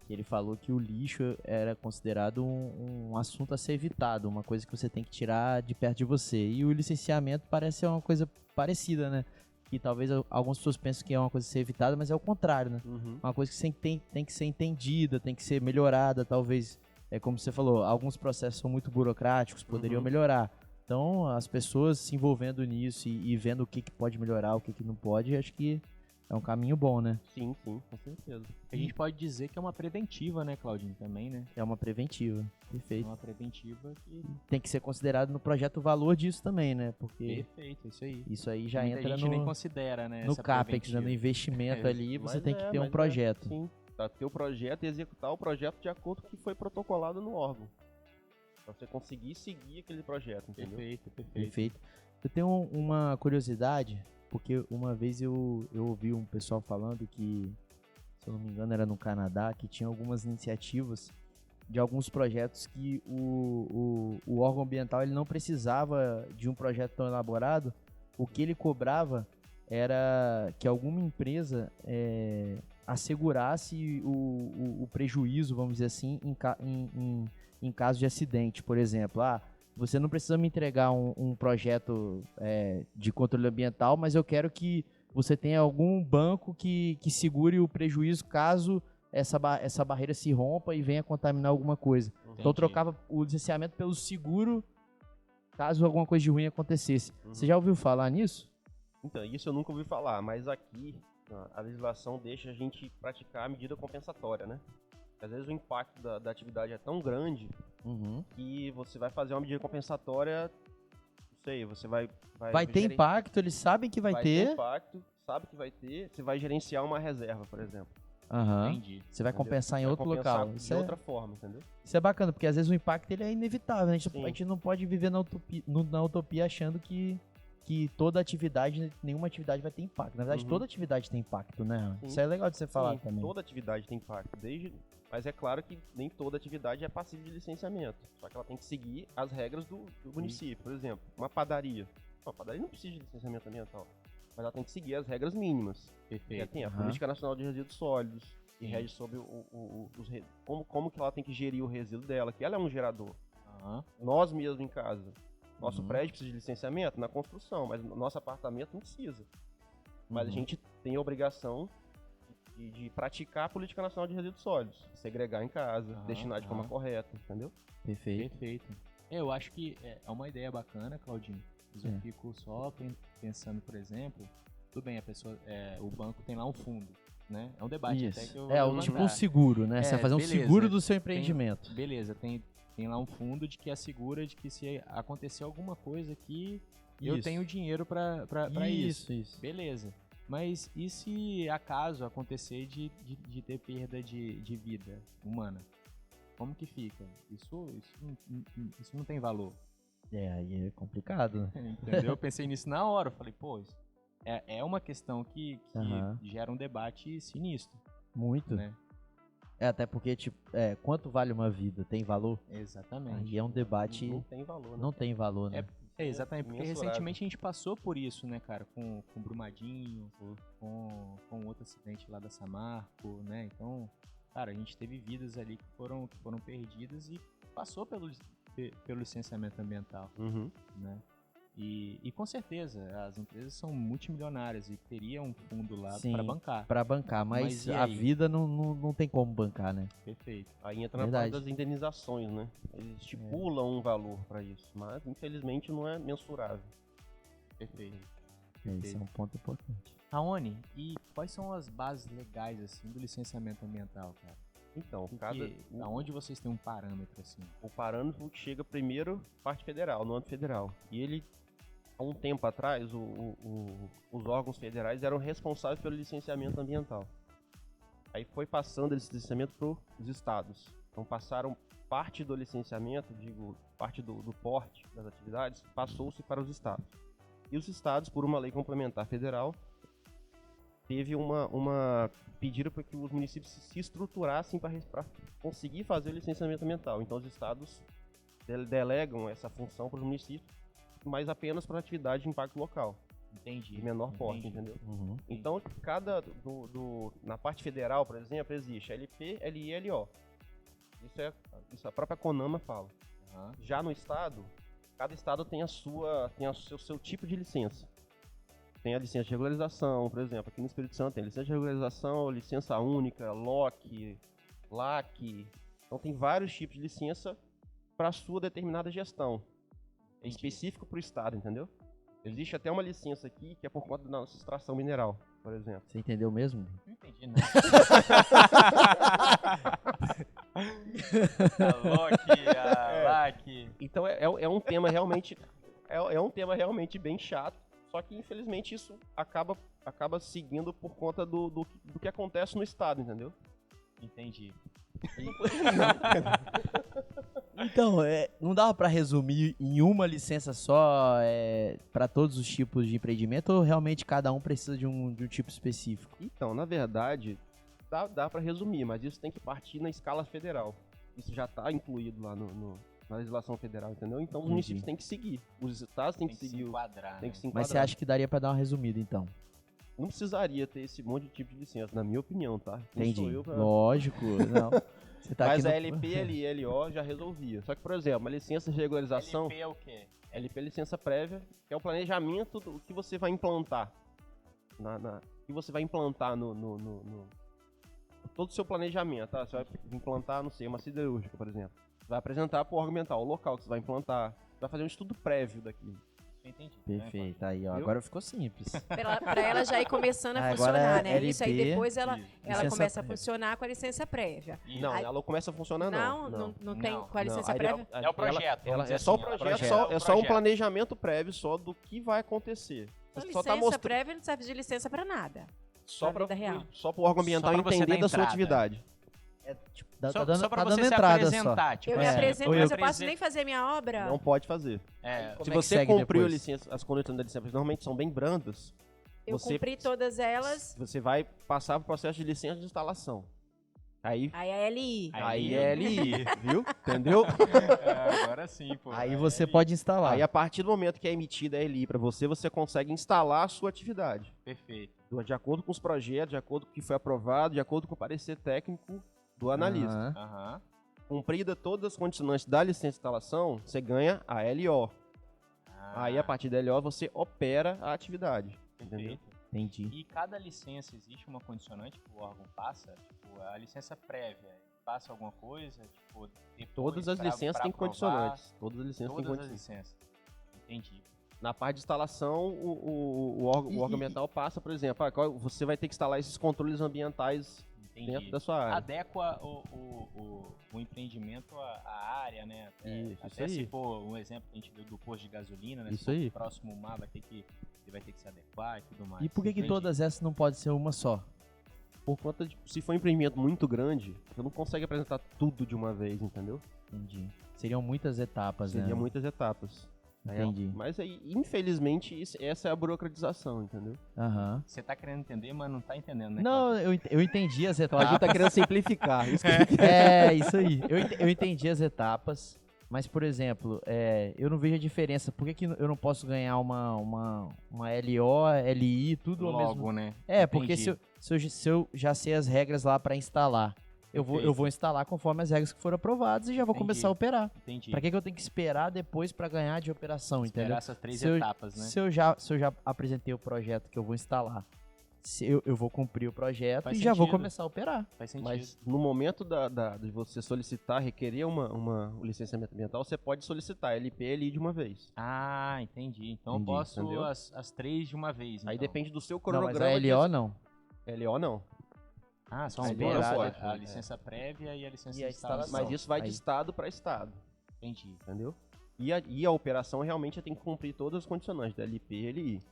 B: que ele falou que o lixo era considerado um assunto a ser evitado, uma coisa que você tem que tirar de perto de você. E o licenciamento parece ser uma coisa parecida, né? Que talvez algumas pessoas pensam que é uma coisa a ser evitada, mas é o contrário, né? Uma coisa que tem que ser entendida, tem que ser melhorada, talvez. É como você falou, alguns processos são muito burocráticos, poderiam melhorar. Então, as pessoas se envolvendo nisso e vendo o que pode melhorar, o que não pode, acho que é um caminho bom, né?
C: Sim, com certeza.
A: A gente pode dizer que é uma preventiva, né, Claudinho, também, né?
B: É uma preventiva, perfeito.
A: É uma preventiva que...
B: Tem que ser considerado no projeto o valor disso também, né? Porque
A: perfeito, isso aí.
B: Isso aí já
A: muita
B: entra
A: gente nem considera, né,
B: no CAPEX, né, no investimento ali, você tem que ter um projeto.
C: Sim, pra ter o projeto e executar o projeto de acordo com o que foi protocolado no órgão. Pra você conseguir seguir aquele projeto, entendeu?
B: Perfeito. Eu tenho uma curiosidade... Porque uma vez eu ouvi um pessoal falando que, se eu não me engano, era no Canadá, que tinha algumas iniciativas de alguns projetos que o órgão ambiental ele não precisava de um projeto tão elaborado. O que ele cobrava era que alguma empresa assegurasse o prejuízo, vamos dizer assim, em caso de acidente. Por exemplo, você não precisa me entregar um projeto de controle ambiental, mas eu quero que você tenha algum banco que segure o prejuízo caso essa barreira se rompa e venha contaminar alguma coisa. Entendi. Então eu trocava o licenciamento pelo seguro caso alguma coisa de ruim acontecesse. Você já ouviu falar nisso?
C: Então, isso eu nunca ouvi falar, mas aqui a legislação deixa a gente praticar a medida compensatória, né? Às vezes o impacto da atividade é tão grande que você vai fazer uma medida compensatória, não sei, você vai
B: ter impacto, eles sabem que vai ter.
C: Vai ter impacto, sabe que vai ter, você vai gerenciar uma reserva, por exemplo.
B: Entendi. Você vai compensar em outro local.
C: De outra forma, entendeu?
B: Isso é bacana, porque às vezes o impacto ele é inevitável, né? A gente não pode viver na utopia achando que toda atividade, nenhuma atividade vai ter impacto. Na verdade, toda atividade tem impacto, né? Sim. Isso é legal de você falar também.
C: Toda atividade tem impacto, mas é claro que nem toda atividade é passível de licenciamento. Só que ela tem que seguir as regras do município. Por exemplo, uma padaria. Uma padaria não precisa de licenciamento ambiental, mas ela tem que seguir as regras mínimas.
A: Perfeito.
C: Tem a Política Nacional de Resíduos Sólidos, que rege sobre como que ela tem que gerir o resíduo dela, que ela é um gerador. Nós mesmos em casa. Nosso prédio precisa de licenciamento na construção, mas nosso apartamento não precisa. Mas a gente tem a obrigação de praticar a Política Nacional de Resíduos Sólidos, segregar em casa, destinar de forma correta, entendeu?
A: Perfeito. Eu acho que é uma ideia bacana, Claudinho. Mas eu fico só pensando, por exemplo, tudo bem, a pessoa, o banco tem lá um fundo, né? É um debate até que eu vou
B: tipo um seguro, né? Você vai fazer um seguro do seu empreendimento.
A: Beleza, tem lá um fundo de que assegura de que se acontecer alguma coisa aqui, eu tenho dinheiro pra isso. Beleza. Mas e se acaso acontecer de ter perda de vida humana? Como que fica? Isso não tem valor.
B: Aí é complicado.
A: Entendeu? Eu pensei nisso na hora. Eu falei, pô, é uma questão que gera um debate sinistro.
B: Muito.
A: Né?
B: Até porque, tipo, quanto vale uma vida? Tem valor?
A: Exatamente.
B: E é um debate...
C: Não tem valor, né?
B: Não tem valor, né?
A: Exatamente, porque recentemente a gente passou por isso, né, cara, com Brumadinho, com outro acidente lá da Samarco, né, então, cara, a gente teve vidas ali que foram perdidas e passou pelo licenciamento ambiental, né, e com certeza as empresas são multimilionárias e teria um fundo lá para bancar,
B: mas a vida não tem como bancar, né?
C: Perfeito. Aí entra na parte das indenizações, né? Eles estipulam um valor para isso, mas infelizmente não é mensurável.
A: Perfeito.
B: Esse é um ponto importante.
A: Raoni, e quais são as bases legais assim do licenciamento ambiental, cara?
C: Então,
A: aonde vocês têm um parâmetro assim?
C: O parâmetro que chega primeiro parte federal, no âmbito federal. E ele, há um tempo atrás, os órgãos federais eram responsáveis pelo licenciamento ambiental. Aí foi passando esse licenciamento para os estados. Então passaram parte do licenciamento, parte do porte das atividades, passou-se para os estados. E os estados, por uma lei complementar federal, teve pediram para que os municípios se estruturassem para conseguir fazer o licenciamento ambiental. Então os estados delegam essa função para os municípios, mas apenas para atividade de impacto local.
A: Entendi.
C: De menor porte, entendeu? Então, na parte federal, por exemplo, existe LP, LI e LO. Isso a própria CONAMA fala. Já no estado, cada estado tem o seu tipo de licença. Tem a licença de regularização, por exemplo, aqui no Espírito Santo tem licença de regularização, licença única, LOC, LAC. Então tem vários tipos de licença para a sua determinada gestão. É específico para o estado, entendeu? Existe até uma licença aqui que é por conta da nossa extração mineral, por exemplo.
B: Você entendeu mesmo?
A: Não entendi nada. A LOC, a LAC.
C: Então é um tema realmente bem chato. Só que, infelizmente, isso acaba seguindo por conta do que acontece no estado, entendeu?
A: Entendi.
B: Então, não dava para resumir em uma licença só para todos os tipos de empreendimento ou realmente cada um precisa de um tipo específico?
C: Então, na verdade, dá para resumir, mas isso tem que partir na escala federal. Isso já está incluído lá na legislação federal, entendeu? Então os municípios têm que seguir, os estados têm que seguir,
A: enquadrar,
C: tem que se
B: enquadrar. Mas você acha que daria para dar uma resumida, então?
C: não precisaria ter esse monte de tipo de licença, na minha opinião, tá? Quem
B: Entendi.
C: sou eu pra-
B: Lógico, não. Você tá
C: Mas
B: aqui
C: a LP, LI, LO já resolvia. Só que, por exemplo, uma licença de regularização...
A: LP é o quê?
C: LP é licença prévia, que é o planejamento do que você vai implantar. Que você vai implantar no todo o seu planejamento, tá? Você vai implantar, não sei, uma siderúrgica, por exemplo. Você vai apresentar para o órgão ambiental o local que você vai implantar. Vai fazer um estudo prévio daquilo.
A: Entendi.
B: Perfeito, aí ó,
C: Viu?
B: agora ficou simples.
D: Pra ela já ir começando a
B: Agora
D: funcionar,
B: é
D: né? Isso aí
B: LP,
D: depois ela
B: licença
D: começa a
B: prévia.
D: funcionar com a licença prévia.
C: Não,
D: Aí-
C: ela começa a funcionar
D: Não tem
A: Não.
D: com a licença
C: Aí
D: prévia?
A: É o projeto,
C: Ela,
A: vamos dizer
C: é só o
A: assim, ela
C: projeto,
A: projeta.
C: é só um planejamento prévio só do que vai acontecer.
D: Então,
C: Você só tá
D: licença
C: mostrando
D: prévia não serve de licença pra nada.
C: só
D: pra vida real.
C: para o órgão ambiental
A: Só pra você
C: entender
A: dar
C: da sua
A: entrada.
C: atividade.
B: Tá dando,
A: só pra
B: tá dando
A: você se
B: entrada
A: apresentar.
B: só.
A: Tipo,
D: Eu me
B: É,
D: apresento,
B: ou
D: mas
B: eu
D: eu posso nem fazer minha obra.
C: Não pode fazer.
A: É,
B: Como
C: Se
B: é que
C: você
B: segue
C: cumpriu
B: depois?
C: as condições da licença, normalmente são bem brandas,
D: Eu
C: você-
D: cumpri todas elas.
C: você vai passar para o processo de licença de instalação. Aí
D: Aí a LI.
C: Aí é LI, viu? Entendeu?
A: agora sim, pô.
B: Aí você pode instalar.
C: Aí a partir do momento que é emitida a LI para você, você consegue instalar a sua atividade.
A: Perfeito.
C: De acordo com os projetos, de acordo com o que foi aprovado, de acordo com o parecer técnico do analista.
B: Aham.
A: Aham.
C: Cumprida todas as condicionantes da licença de instalação, você ganha a LO. Aí a partir da LO você opera a atividade. Entendeu?
A: Perfeito.
B: Entendi.
A: E cada licença existe uma condicionante que o órgão passa? Tipo, a licença prévia passa alguma coisa? Tipo, depois
C: Todas as
A: pra-
C: licenças
A: pra
C: têm
A: aprovar?
C: condicionantes. Todas as licenças têm
A: Todas as
C: condicionantes.
A: licenças. Entendi.
C: Na parte de instalação, o órgão ambiental passa, por exemplo, você vai ter que instalar esses controles ambientais
A: Entendi.
C: dentro da sua área.
A: Adequa o empreendimento à área, né?
C: Isso
A: Até
C: aí.
A: se for um exemplo que a gente deu do posto de gasolina, né?
B: Isso
A: se for
B: aí.
A: o próximo mar ele vai ter que se adequar e tudo mais.
B: E por que
A: Entendi.
B: todas essas não pode ser uma só?
C: Por conta de, se for um empreendimento muito grande, você não consegue apresentar tudo de uma vez, entendeu?
B: Entendi. Seriam muitas etapas,
C: Seria
B: né?
C: muitas etapas.
B: Entendi.
C: Mas aí, infelizmente, essa é a burocratização, entendeu?
B: Aham.
A: Você tá querendo entender, mas não tá entendendo, né?
B: Não,
A: Cláudio?
B: eu entendi as
C: Então a gente
B: etapas.
C: tá querendo simplificar. Isso que
B: É, isso aí. Eu entendi as etapas, mas, por exemplo, eu não vejo a diferença. Por que eu não posso ganhar uma LO, LI, tudo ao mesmo
A: Logo, né?
B: porque
A: Entendi.
B: se eu já sei as regras lá para instalar, eu
A: Perfeito.
B: vou instalar conforme as regras que foram aprovadas e já vou
A: Entendi.
B: começar a operar.
A: Entendi.
B: Pra que eu tenho que esperar depois para ganhar de operação,
A: Esperar
B: entendeu?
A: essas três
B: Se eu-
A: etapas, né?
B: Se eu já apresentei o projeto que eu vou instalar, eu vou cumprir o projeto
A: Faz
B: e já vou
A: sentido.
B: começar a operar.
A: Faz sentido.
C: Mas no momento de você solicitar, requerer um licenciamento ambiental, você pode solicitar LP e LI de uma vez.
A: Ah, entendi. Então
B: Entendi,
A: eu posso
C: entendeu?
A: as três de uma vez.
C: Aí
A: então.
C: depende do seu
B: Não, mas
C: cronograma.
B: a LO não.
C: LO não.
A: Ah, são
C: Aí
A: duas.
C: não pode.
A: A licença prévia e a licença
B: E a
A: de instalação.
B: instalação.
C: Mas isso vai de
B: Aí.
C: estado para estado,
A: Entendi.
C: entendeu? E a operação realmente tem que cumprir todas as condicionantes da LP e LI.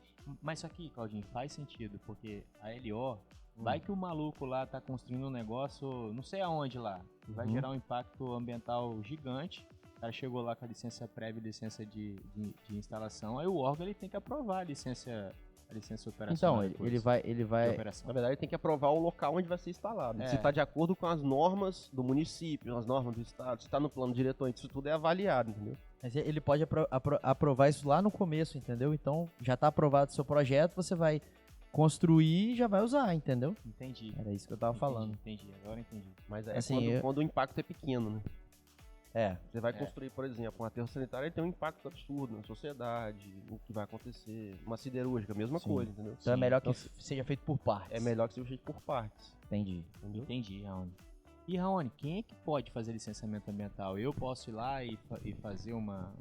A: Mas isso aqui, Claudinho, faz sentido, porque a LO, vai que o maluco lá tá construindo um negócio, não sei aonde lá, vai gerar um impacto ambiental gigante. O cara chegou lá com a licença prévia e licença de instalação, aí o órgão ele tem que aprovar a licença operacional.
B: Então,
A: depois
B: ele
A: de
B: vai
A: operação.
C: Na verdade, ele tem que aprovar o local onde vai ser instalado.
A: É.
C: Se está de acordo com as normas do município, as normas do estado, se está no plano diretor, isso tudo é avaliado, entendeu?
B: Mas ele pode aprovar isso lá no começo, entendeu? Então, já tá aprovado o seu projeto, você vai construir e já vai usar, entendeu?
A: Entendi.
B: Era isso que eu tava falando.
A: Entendi, agora entendi.
C: Mas é
B: Assim,
C: quando o impacto é pequeno, né?
B: É.
C: Você vai construir, por exemplo, um aterro sanitário, ele tem um impacto absurdo na sociedade, o que vai acontecer. Uma siderúrgica, mesma
B: Sim.
C: coisa, entendeu?
B: Então é melhor que
C: Então,
B: seja feito por partes.
C: é melhor que seja feito por partes,
B: Entendi.
C: entendeu?
A: Entendi, Raoni. E Raoni, quem é que pode fazer licenciamento ambiental? Eu posso ir lá e fazer uma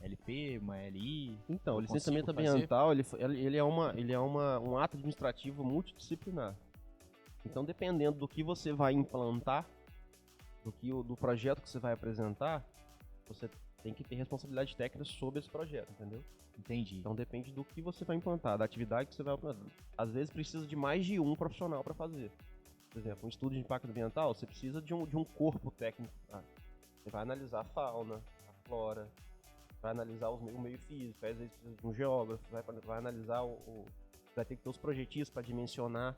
A: LP, uma LI?
C: Então, o
A: Eu
C: licenciamento
A: consigo fazer?
C: ambiental, ele é um ato administrativo multidisciplinar. Então, dependendo do que você vai implantar, do projeto que você vai apresentar, você tem que ter responsabilidade técnica sobre esse projeto, entendeu?
A: Entendi.
C: Então, depende do que você vai implantar, da atividade que você vai implantar. Às vezes, precisa de mais de um profissional para fazer. Por exemplo, um estudo de impacto ambiental, você precisa de um corpo técnico. Você vai analisar a fauna, a flora, vai analisar o meio físico, às vezes precisa de um geógrafo, vai analisar vai ter que ter os projetistas para dimensionar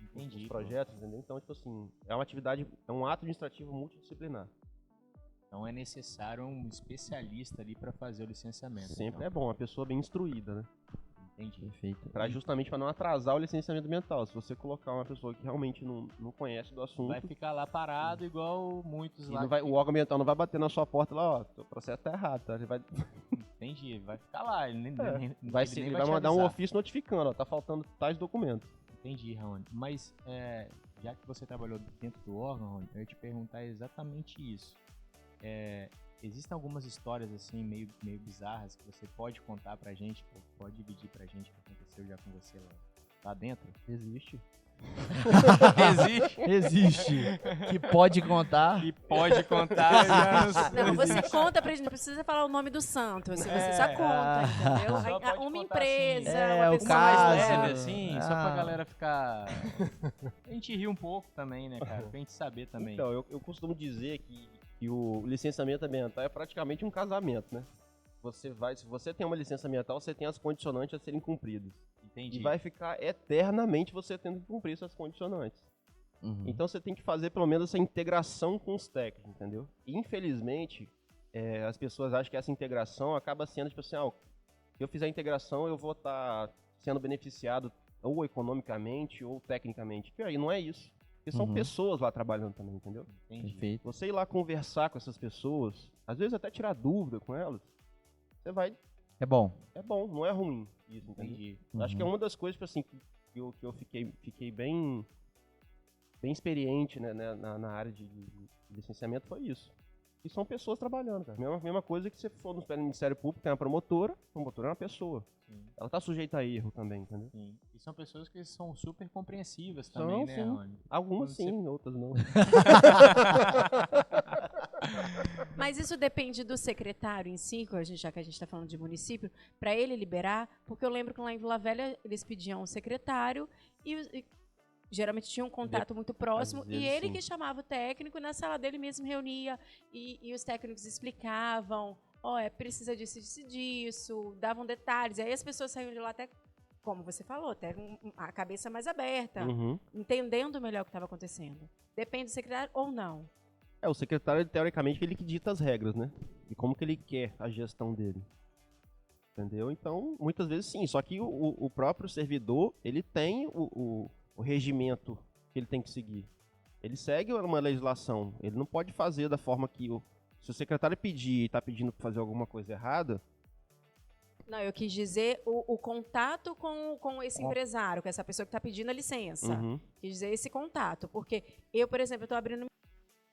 A: Entendi.
C: os projetos, entendeu? Então, tipo assim, é um ato administrativo multidisciplinar.
A: Então é necessário um especialista ali para fazer o licenciamento.
C: Sempre
A: então.
C: é bom, uma pessoa bem instruída, né?
A: Entendi.
B: Perfeito.
C: Justamente para não atrasar o licenciamento ambiental. Se você colocar uma pessoa que realmente não conhece do assunto...
A: Vai ficar lá parado igual muitos lá.
C: O órgão ambiental não vai bater na sua porta lá, ó, o processo tá errado, tá? Ele vai...
A: Entendi, vai ficar lá. Ele
C: vai mandar um ofício notificando, ó, tá faltando tais documentos.
A: Entendi, Raoni. Mas, já que você trabalhou dentro do órgão, Raoni, eu ia te perguntar exatamente isso. Existem algumas histórias, assim, meio bizarras que você pode contar pra gente, pode dividir pra gente o que aconteceu já com você lá dentro?
C: Existe.
B: Existe. Que pode contar.
A: Que pode contar.
D: Não, você conta pra gente, não precisa falar o nome do santo, você só conta, entendeu?
A: Só pode
D: Uma
A: contar,
D: empresa,
A: assim,
D: uma
B: o
D: pessoa
B: caso,
A: mais
D: mais
A: leve, assim, só pra
B: Ah.
A: galera ficar... A gente ri um pouco também, né, cara? Pra gente saber também.
C: Então, eu costumo dizer que o licenciamento ambiental é praticamente um casamento, né? Se você tem uma licença ambiental, você tem as condicionantes a serem cumpridas.
A: Entendi.
C: E vai ficar eternamente você tendo que cumprir essas condicionantes.
B: Uhum.
C: Então você tem que fazer pelo menos essa integração com os técnicos, entendeu? E, infelizmente, as pessoas acham que essa integração acaba sendo tipo assim, se eu fizer a integração eu vou estar sendo beneficiado ou economicamente ou tecnicamente. E aí não é isso. Porque são pessoas lá trabalhando também, entendeu?
A: Entendi.
B: Perfeito.
C: Você ir lá conversar com essas pessoas, às vezes até tirar dúvida com elas, você vai...
B: É bom.
C: É bom, não é ruim isso, entendeu?
A: Entendi.
C: Acho que é uma das coisas, tipo assim, que eu fiquei bem experiente, né, na área de licenciamento foi isso. E são pessoas trabalhando, cara. Mesma coisa que você for no Ministério Público, tem uma promotora é uma pessoa.
A: Sim.
C: Ela tá sujeita a erro também, entendeu?
A: Sim. E são pessoas que são super compreensivas também, né,
C: sim.
A: Rony?
C: Algumas
A: Quando
C: sim, outras não.
D: Mas isso depende do secretário em si, já que a gente está falando de município, para ele liberar, porque eu lembro que lá em Vila Velha eles pediam um secretário e geralmente tinha um contato muito próximo,
C: vezes,
D: e ele
C: sim.
D: que chamava o técnico, e na sala dele mesmo reunia, e os técnicos explicavam, precisa disso, davam detalhes, aí as pessoas saíam de lá até, como você falou, até a cabeça mais aberta, entendendo melhor o que estava acontecendo. Depende do secretário ou não.
C: O secretário, teoricamente, ele que dita as regras, né? E como que ele quer a gestão dele. Entendeu? Então, muitas vezes sim. Só que o próprio servidor, ele tem o regimento que ele tem que seguir. Ele segue uma legislação. Ele não pode fazer da forma que... Se o secretário pedir e está pedindo para fazer alguma coisa errada...
D: Não, eu quis dizer o contato com esse empresário, com essa pessoa que está pedindo a licença. Quis dizer esse contato. Porque eu, por exemplo, estou abrindo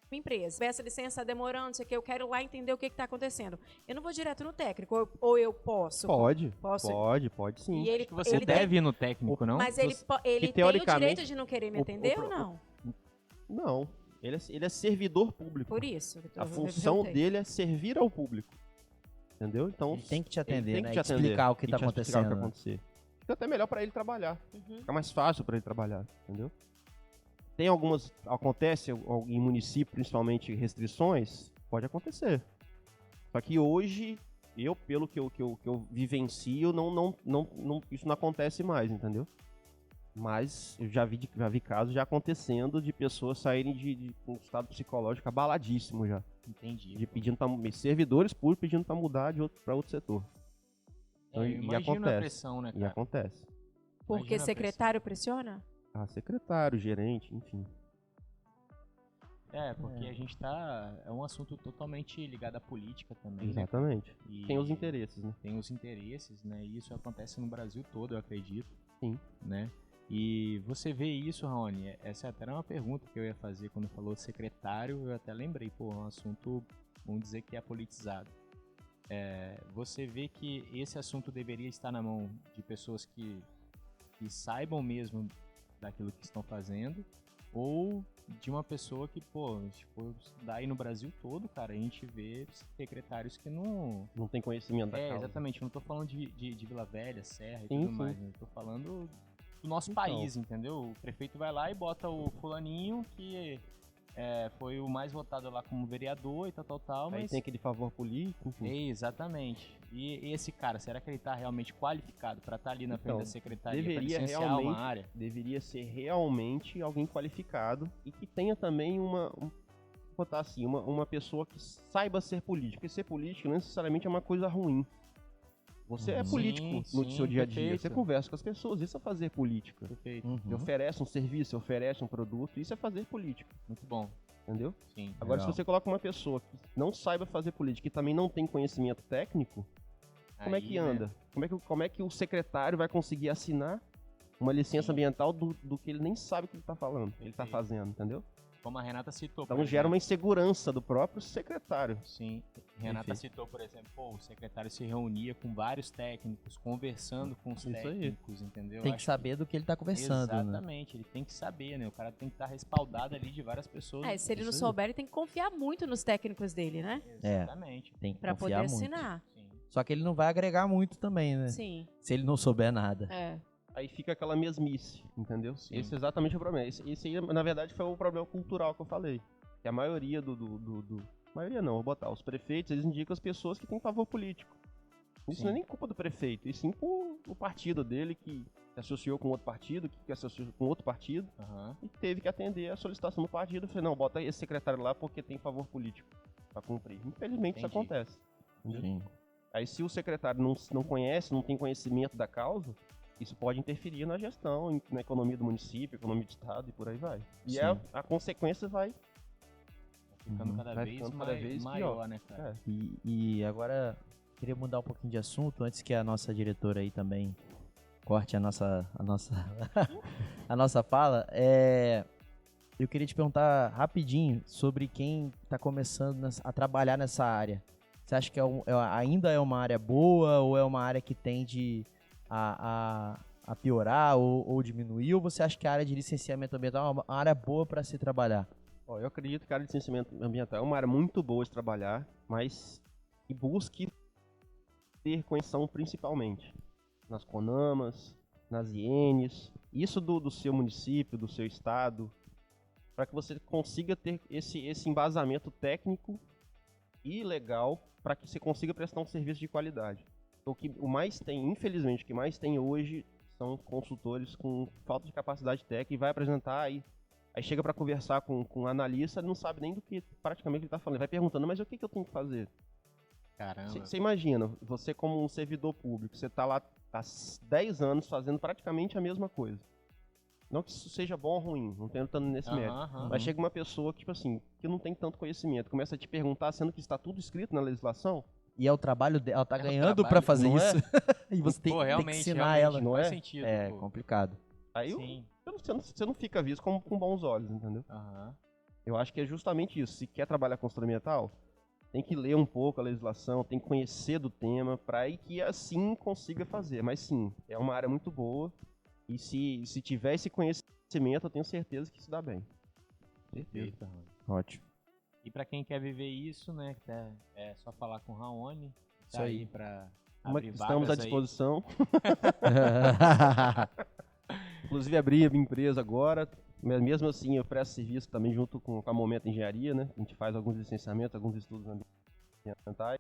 D: uma empresa, essa licença está demorando, não sei o que, eu quero lá entender o que está acontecendo. Eu não vou direto no técnico, ou eu posso?
C: Pode sim.
D: E ele,
A: Acho que você deve ir no técnico, não?
D: Mas ele tem o direito de não querer me atender ou não?
C: Não. Ele é servidor público.
D: Por isso.
C: A função dele é servir ao público. Entendeu? Então,
B: Ele tem que te atender,
C: tem
B: né?
C: que te atender,
B: explicar o que
C: e
B: está
C: te explicar
B: acontecendo.
C: o que acontecer. Fica até melhor para ele trabalhar. Fica mais fácil para ele trabalhar, entendeu? Tem acontece em município, principalmente restrições, pode acontecer. Só que hoje, pelo que eu vivencio, isso não acontece mais, entendeu? Mas eu já vi casos já acontecendo de pessoas saírem de um estado psicológico abaladíssimo já.
A: Entendi.
C: Servidores públicos pedindo para mudar para outro setor. Então,
A: Imagina a
C: acontece.
A: pressão, né,
C: E
A: cara?
C: acontece.
D: Porque
A: Imagina a
D: secretário pressiona?
C: Secretário, gerente, enfim.
A: Porque a gente é um assunto totalmente ligado à política também,
C: Exatamente.
A: né? E
C: tem os interesses, né?
A: Tem os interesses, né? E isso acontece no Brasil todo, eu acredito.
C: Sim.
A: Né? E você vê isso, Raoni, essa até era uma pergunta que eu ia fazer quando falou secretário, eu até lembrei, é um assunto, vamos dizer que é politizado. Você vê que esse assunto deveria estar na mão de pessoas que saibam mesmo daquilo que estão fazendo, ou de uma pessoa que, daí no Brasil todo, cara, a gente vê secretários que não
C: tem conhecimento da causa.
A: Exatamente, não tô falando de Vila Velha, Serra e
C: sim,
A: tudo
C: sim.
A: mais, né? Tô falando do nosso país, entendeu? O prefeito vai lá e bota o fulaninho que foi o mais votado lá como vereador e tal,
C: Aí
A: mas...
C: tem aquele favor político, enfim.
A: Exatamente. E esse cara, será que ele tá realmente qualificado para estar ali na frente da secretaria, para
C: deveria
A: licenciar uma área?
C: Deveria ser realmente alguém qualificado e que tenha também uma pessoa que saiba ser político. Porque ser político não necessariamente é uma coisa ruim. Você é político no seu dia a dia,
A: perfeito.
C: você conversa com as pessoas, isso é fazer política.
A: Perfeito.
C: Você oferece um serviço, você oferece um produto, isso é fazer política,
A: Muito bom.
C: entendeu?
A: Sim.
C: Agora,
B: Legal.
C: se você coloca uma pessoa que não saiba fazer política e também não tem conhecimento técnico, como é que anda? Como é que o secretário vai conseguir assinar uma licença ambiental do que ele nem sabe o que ele está falando, ele está fazendo, entendeu?
A: Como a Renata citou,
C: Então
A: por
C: gera
A: exemplo.
C: uma insegurança do próprio secretário.
A: Sim. Renata citou, por exemplo, o secretário se reunia com vários técnicos, conversando com os
C: Isso aí.
A: técnicos, entendeu?
B: Tem que
A: Acho
B: saber do que ele tá conversando, né?
A: Exatamente, ele tem que saber, né? O cara tem que estar respaldado ali de várias pessoas.
D: Se ele não
C: Isso aí.
D: souber, ele tem que confiar muito nos técnicos dele, né?
A: Exatamente.
B: Tem que
D: Pra poder
B: confiar muito.
D: assinar.
A: Sim.
B: Só que ele não vai agregar muito também, né?
D: Sim.
B: Se ele não souber nada.
C: Aí fica aquela mesmice, entendeu?
A: Sim.
C: Esse é exatamente o problema. Esse aí, na verdade, foi o problema cultural que eu falei. Que a maioria maioria não, vou botar. Os prefeitos, eles indicam as pessoas que têm favor político. Isso não é nem culpa do prefeito, e sim por o partido dele que se associou com outro partido, que se associou com outro partido, e teve que atender a solicitação do partido. Eu falei, não, bota esse secretário lá porque tem favor político pra cumprir. Infelizmente isso acontece. Entendeu?
B: Sim.
C: Aí se o secretário não conhece, não tem conhecimento da causa, isso pode interferir na gestão, na economia do município, economia do estado e por aí vai. E
B: Sim.
C: a consequência vai
A: Ficando cada
C: vai
A: vez,
C: ficando cada vez
A: maior,
C: pior.
A: né, cara?
B: E agora, queria mudar um pouquinho de assunto, antes que a nossa diretora aí também corte a nossa a nossa fala. Eu queria te perguntar rapidinho sobre quem está começando a trabalhar nessa área. Você acha que ainda é uma área boa ou é uma área que tende a piorar ou diminuir? Ou você acha que a área de licenciamento ambiental é uma área boa para se trabalhar?
C: Ó, eu acredito que a área de licenciamento ambiental é uma área muito boa de trabalhar, mas que busque ter conhecimento principalmente nas CONAMAs, nas INs, isso do seu município, do seu estado, para que você consiga ter esse embasamento técnico e legal para que você consiga prestar um serviço de qualidade. O mais tem, infelizmente, o que mais tem hoje são consultores com falta de capacidade técnica e vai apresentar aí chega para conversar com um analista, ele não sabe nem do que praticamente ele está falando. Ele vai perguntando, mas o que eu tenho que fazer?
A: Caramba.
C: Você imagina, você como um servidor público, você está lá há 10 anos fazendo praticamente a mesma coisa. Não que isso seja bom ou ruim, não tentando nesse mérito. Mas chega uma pessoa que, tipo assim, que não tem tanto conhecimento, começa a te perguntar, sendo que está tudo escrito na legislação.
B: E é o trabalho dela, ela tá
A: É o
B: ganhando
A: trabalho,
B: para fazer
C: não é?
B: isso. E você tem que
A: realmente,
B: ensinar ela.
C: não
A: faz
C: é?
A: sentido.
B: É
A: pô.
B: complicado.
C: Aí
A: Sim.
C: você não fica visto com bons olhos, entendeu? Eu acho que é justamente isso. Se quer trabalhar com construção ambiental, tem que ler um pouco a legislação, tem que conhecer do tema, para aí que assim consiga fazer. Mas sim, é uma área muito boa. E se tiver esse conhecimento, eu tenho certeza que se dá bem.
A: Perfeito.
B: Ótimo.
A: E pra quem quer viver isso, né, é só falar com o Raoni.
B: Isso aí.
A: Pra
C: Estamos à
A: vagas aí.
C: disposição. Inclusive abri a minha empresa agora. Mesmo assim, eu presto serviço também junto com a Momento Engenharia, né? A gente faz alguns licenciamentos, alguns estudos ambientais.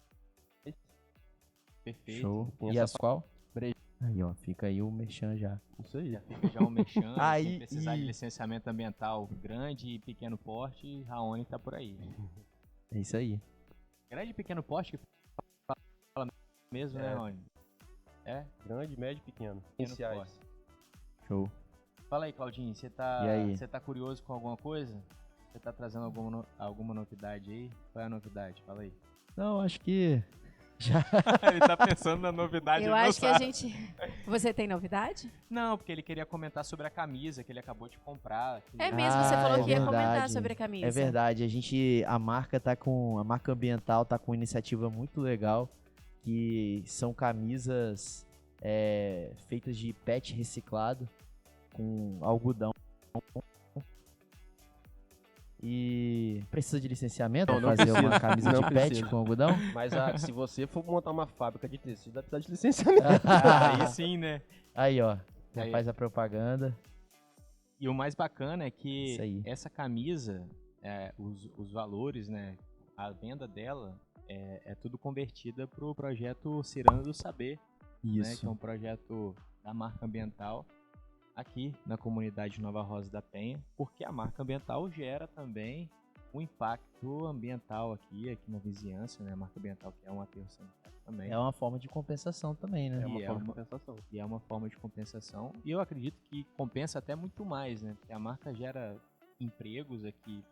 A: Perfeito.
B: Show.
C: Tem
B: E
C: essa
B: as qual?
C: Breja.
B: Aí, ó, fica aí o merchan já.
C: Isso aí.
A: Já fica já um mexendo,
B: Aí,
A: sem precisar de
B: e-
A: licenciamento ambiental grande e pequeno porte, Raoni tá por aí.
B: É isso aí.
A: Grande e pequeno porte que fala mesmo, né,
C: É.
A: Raoni? É?
C: Grande, médio e pequeno.
A: Pequeno
C: Iniciais.
A: porte.
B: Show.
A: Fala aí, Claudinho, você
B: E aí?
A: tá curioso com alguma coisa? Você tá trazendo alguma novidade aí? Qual é a novidade? Fala aí.
B: Não, acho que já.
A: Ele tá pensando na novidade.
D: Eu
A: ele não
D: acho que a
A: sabe.
D: gente. Você tem novidade?
A: Não, porque ele queria comentar sobre a camisa que ele acabou de comprar. que-
D: É mesmo, você
B: Ah,
D: falou
B: é
D: que ia comentar
B: verdade.
D: sobre a camisa.
B: É verdade, a marca ambiental tá com uma iniciativa muito legal, que são camisas feitas de PET reciclado com algodão. E precisa de licenciamento
C: Não,
B: para
C: não
B: fazer
C: precisa.
B: uma camisa
C: Não
B: de PET
C: precisa.
B: com algodão?
C: Mas se você for montar uma fábrica de tecido, vai precisar de licenciamento.
A: Aí sim, né?
B: Aí, ó, já
A: Aí.
B: faz a propaganda.
A: E o mais bacana é que
B: Isso aí.
A: essa camisa, os valores, né? A venda dela é tudo convertida pro projeto Ciranda do Saber, né? Que é um projeto da marca ambiental aqui na comunidade Nova Rosa da Penha, porque a marca ambiental gera também um impacto ambiental aqui na vizinhança, né? A marca ambiental que é um aterro sanitário também.
B: É uma forma de compensação também, né?
C: É uma forma de compensação.
A: E é uma forma de compensação. E eu acredito que compensa até muito mais, né? Porque a marca gera empregos aqui.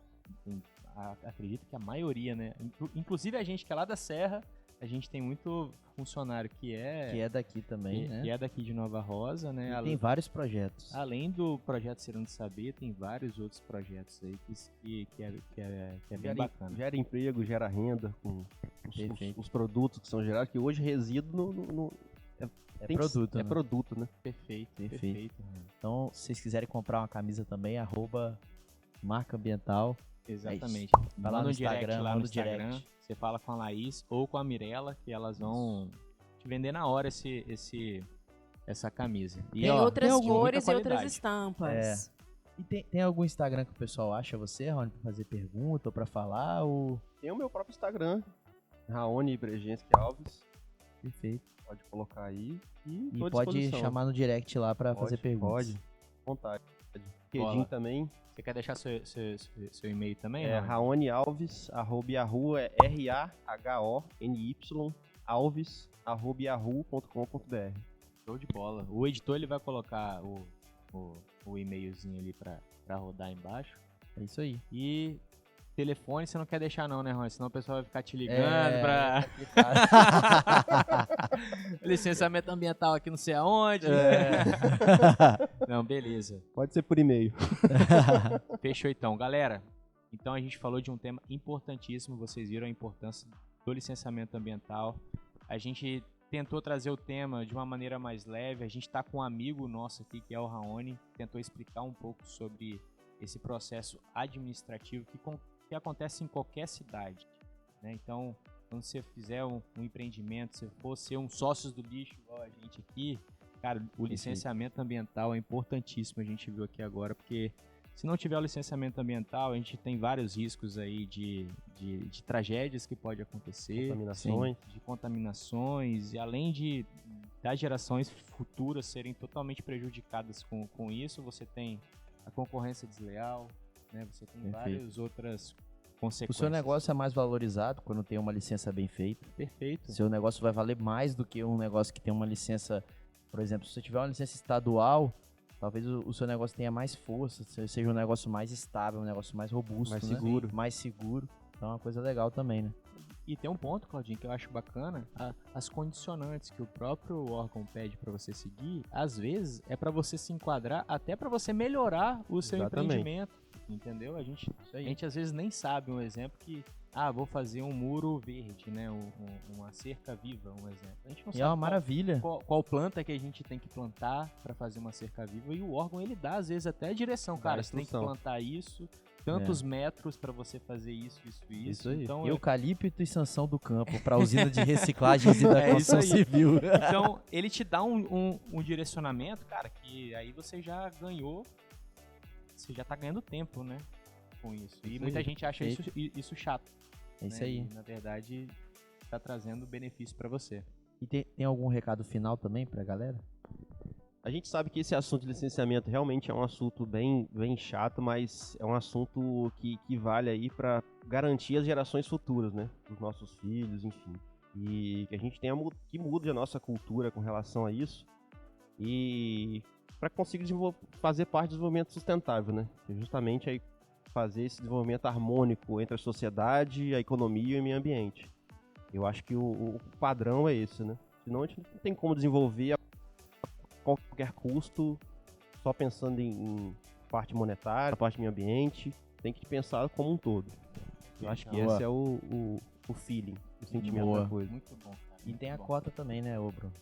A: Acredito que a maioria, né? Inclusive a gente que é lá da Serra, a gente tem muito funcionário que é
B: daqui também, né?
A: Que é daqui de Nova Rosa, né?
B: E tem vários projetos.
A: Além do projeto Serão de Saber, tem vários outros projetos aí que é bem bacana.
C: Gera emprego, gera renda com os produtos que são gerados, que hoje resíduo no
B: produto,
C: é produto, né?
A: Perfeito.
B: Então, se vocês quiserem comprar uma camisa também, @marca ambiental.
A: Exatamente.
B: Vai lá no Instagram,
A: lá no Instagram. Você fala com a Laís ou com a Mirella, que elas vão te vender na hora essa camisa. E,
D: tem outras cores e outras
A: qualidade.
D: estampas.
B: E tem algum Instagram que o pessoal acha você, Rony, pra fazer pergunta ou pra falar? Ou...
C: Tem o meu próprio Instagram, Raoni Bregenski Alves.
B: Perfeito.
C: Pode colocar aí.
B: E pode chamar no direct lá pra fazer perguntas.
C: Pode, vontade. LinkedIn também.
A: Você quer deixar seu e-mail também?
C: É Raoni Alves, @yahoo, é RAHONY Alves, @yahoo.com.br.
A: Show de bola. O editor ele vai colocar o e-mailzinho ali pra rodar embaixo.
B: É isso aí.
A: E telefone você não quer deixar não, né, Rony? Senão o pessoal vai ficar te ligando pra... Licenciamento ambiental aqui não sei aonde. Não, beleza.
C: Pode ser por e-mail.
A: Fechou então. Galera, então a gente falou de um tema importantíssimo. Vocês viram a importância do licenciamento ambiental. A gente tentou trazer o tema de uma maneira mais leve. A gente está com um amigo nosso aqui, que é o Raoni, tentou explicar um pouco sobre esse processo administrativo que acontece em qualquer cidade, né? Então, quando você fizer um empreendimento, se for ser um sócio do lixo igual a gente aqui, cara, o licenciamento ambiental é importantíssimo, a gente viu aqui agora, porque se não tiver o licenciamento ambiental, a gente tem vários riscos aí de tragédias que pode acontecer, de contaminações, e além das gerações futuras serem totalmente prejudicadas com isso, você tem a concorrência desleal, né? Você tem várias outras consequências.
B: O seu negócio é mais valorizado quando tem uma licença bem feita.
A: Perfeito.
B: Seu negócio vai valer mais do que um negócio que tem uma licença, por exemplo, se você tiver uma licença estadual, talvez o seu negócio tenha mais força, seja um negócio mais estável, um negócio mais robusto, mais seguro. Então é uma coisa legal também, né?
A: E tem um ponto, Claudinho, que eu acho bacana, as condicionantes que o próprio órgão pede para você seguir, às vezes é para você se enquadrar, até para você melhorar o seu empreendimento, entendeu? A gente às vezes nem sabe um exemplo que, vou fazer um muro verde, né? Uma cerca viva, um exemplo. A gente não sabe
B: é uma maravilha.
A: Qual planta que a gente tem que plantar para fazer uma cerca viva, e o órgão ele dá às vezes até a direção, cara, você tem que plantar isso, tantos metros para você fazer isso.
B: Isso aí.
A: Então,
B: eucalipto e sanção do campo para usina de reciclagens e da construção civil.
A: Então, ele te dá um direcionamento, cara, que aí você já ganhou, você já tá ganhando tempo, né, com isso. E muita gente acha isso chato.
B: É isso aí.
A: E, na verdade, tá trazendo benefício para você.
B: E tem algum recado final também pra galera?
C: A gente sabe que esse assunto de licenciamento realmente é um assunto bem chato, mas é um assunto que vale aí para garantir as gerações futuras, né? Dos nossos filhos, enfim. E que a gente tenha que mude a nossa cultura com relação a isso. E para conseguir fazer parte do desenvolvimento sustentável, né? Que é justamente aí fazer esse desenvolvimento harmônico entre a sociedade, a economia e o meio ambiente. Eu acho que o padrão é esse, né? Senão a gente não tem como desenvolver a qualquer custo, só pensando em parte monetária, parte do meio ambiente. Tem que pensar como um todo. Eu acho que esse é o feeling, o sentimento da coisa.
A: Muito bom, cara.
B: E tem a cota também, né, Bruno?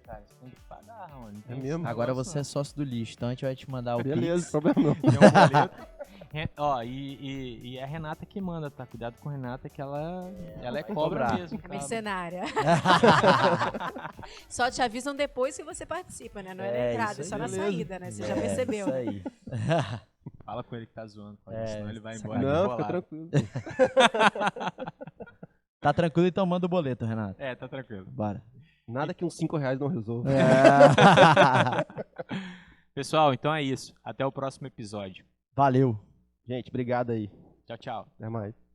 A: Cara, você tem que pagar, Rony.
C: É mesmo?
B: Agora você é sócio do lixo, então a gente vai te mandar o
C: Beleza,
B: Pix.
C: problema não.
A: Tem um boleto. E a Renata que manda, tá? Cuidado com a Renata, que ela é cobra mesmo.
D: É mercenária. Só te avisam depois que você participa, né? Não é na entrada, é só na saída, né? Você já percebeu.
B: Isso aí.
A: Fala com ele que tá zoando, senão ele vai embora.
C: Não, fica tranquilo.
B: Tá tranquilo, então manda o boleto, Renato.
A: Tá tranquilo.
B: Bora.
C: Nada que uns R$5 não resolva.
A: Pessoal, então é isso. Até o próximo episódio.
B: Valeu.
C: Gente, obrigado aí.
A: Tchau, tchau.
C: Até mais.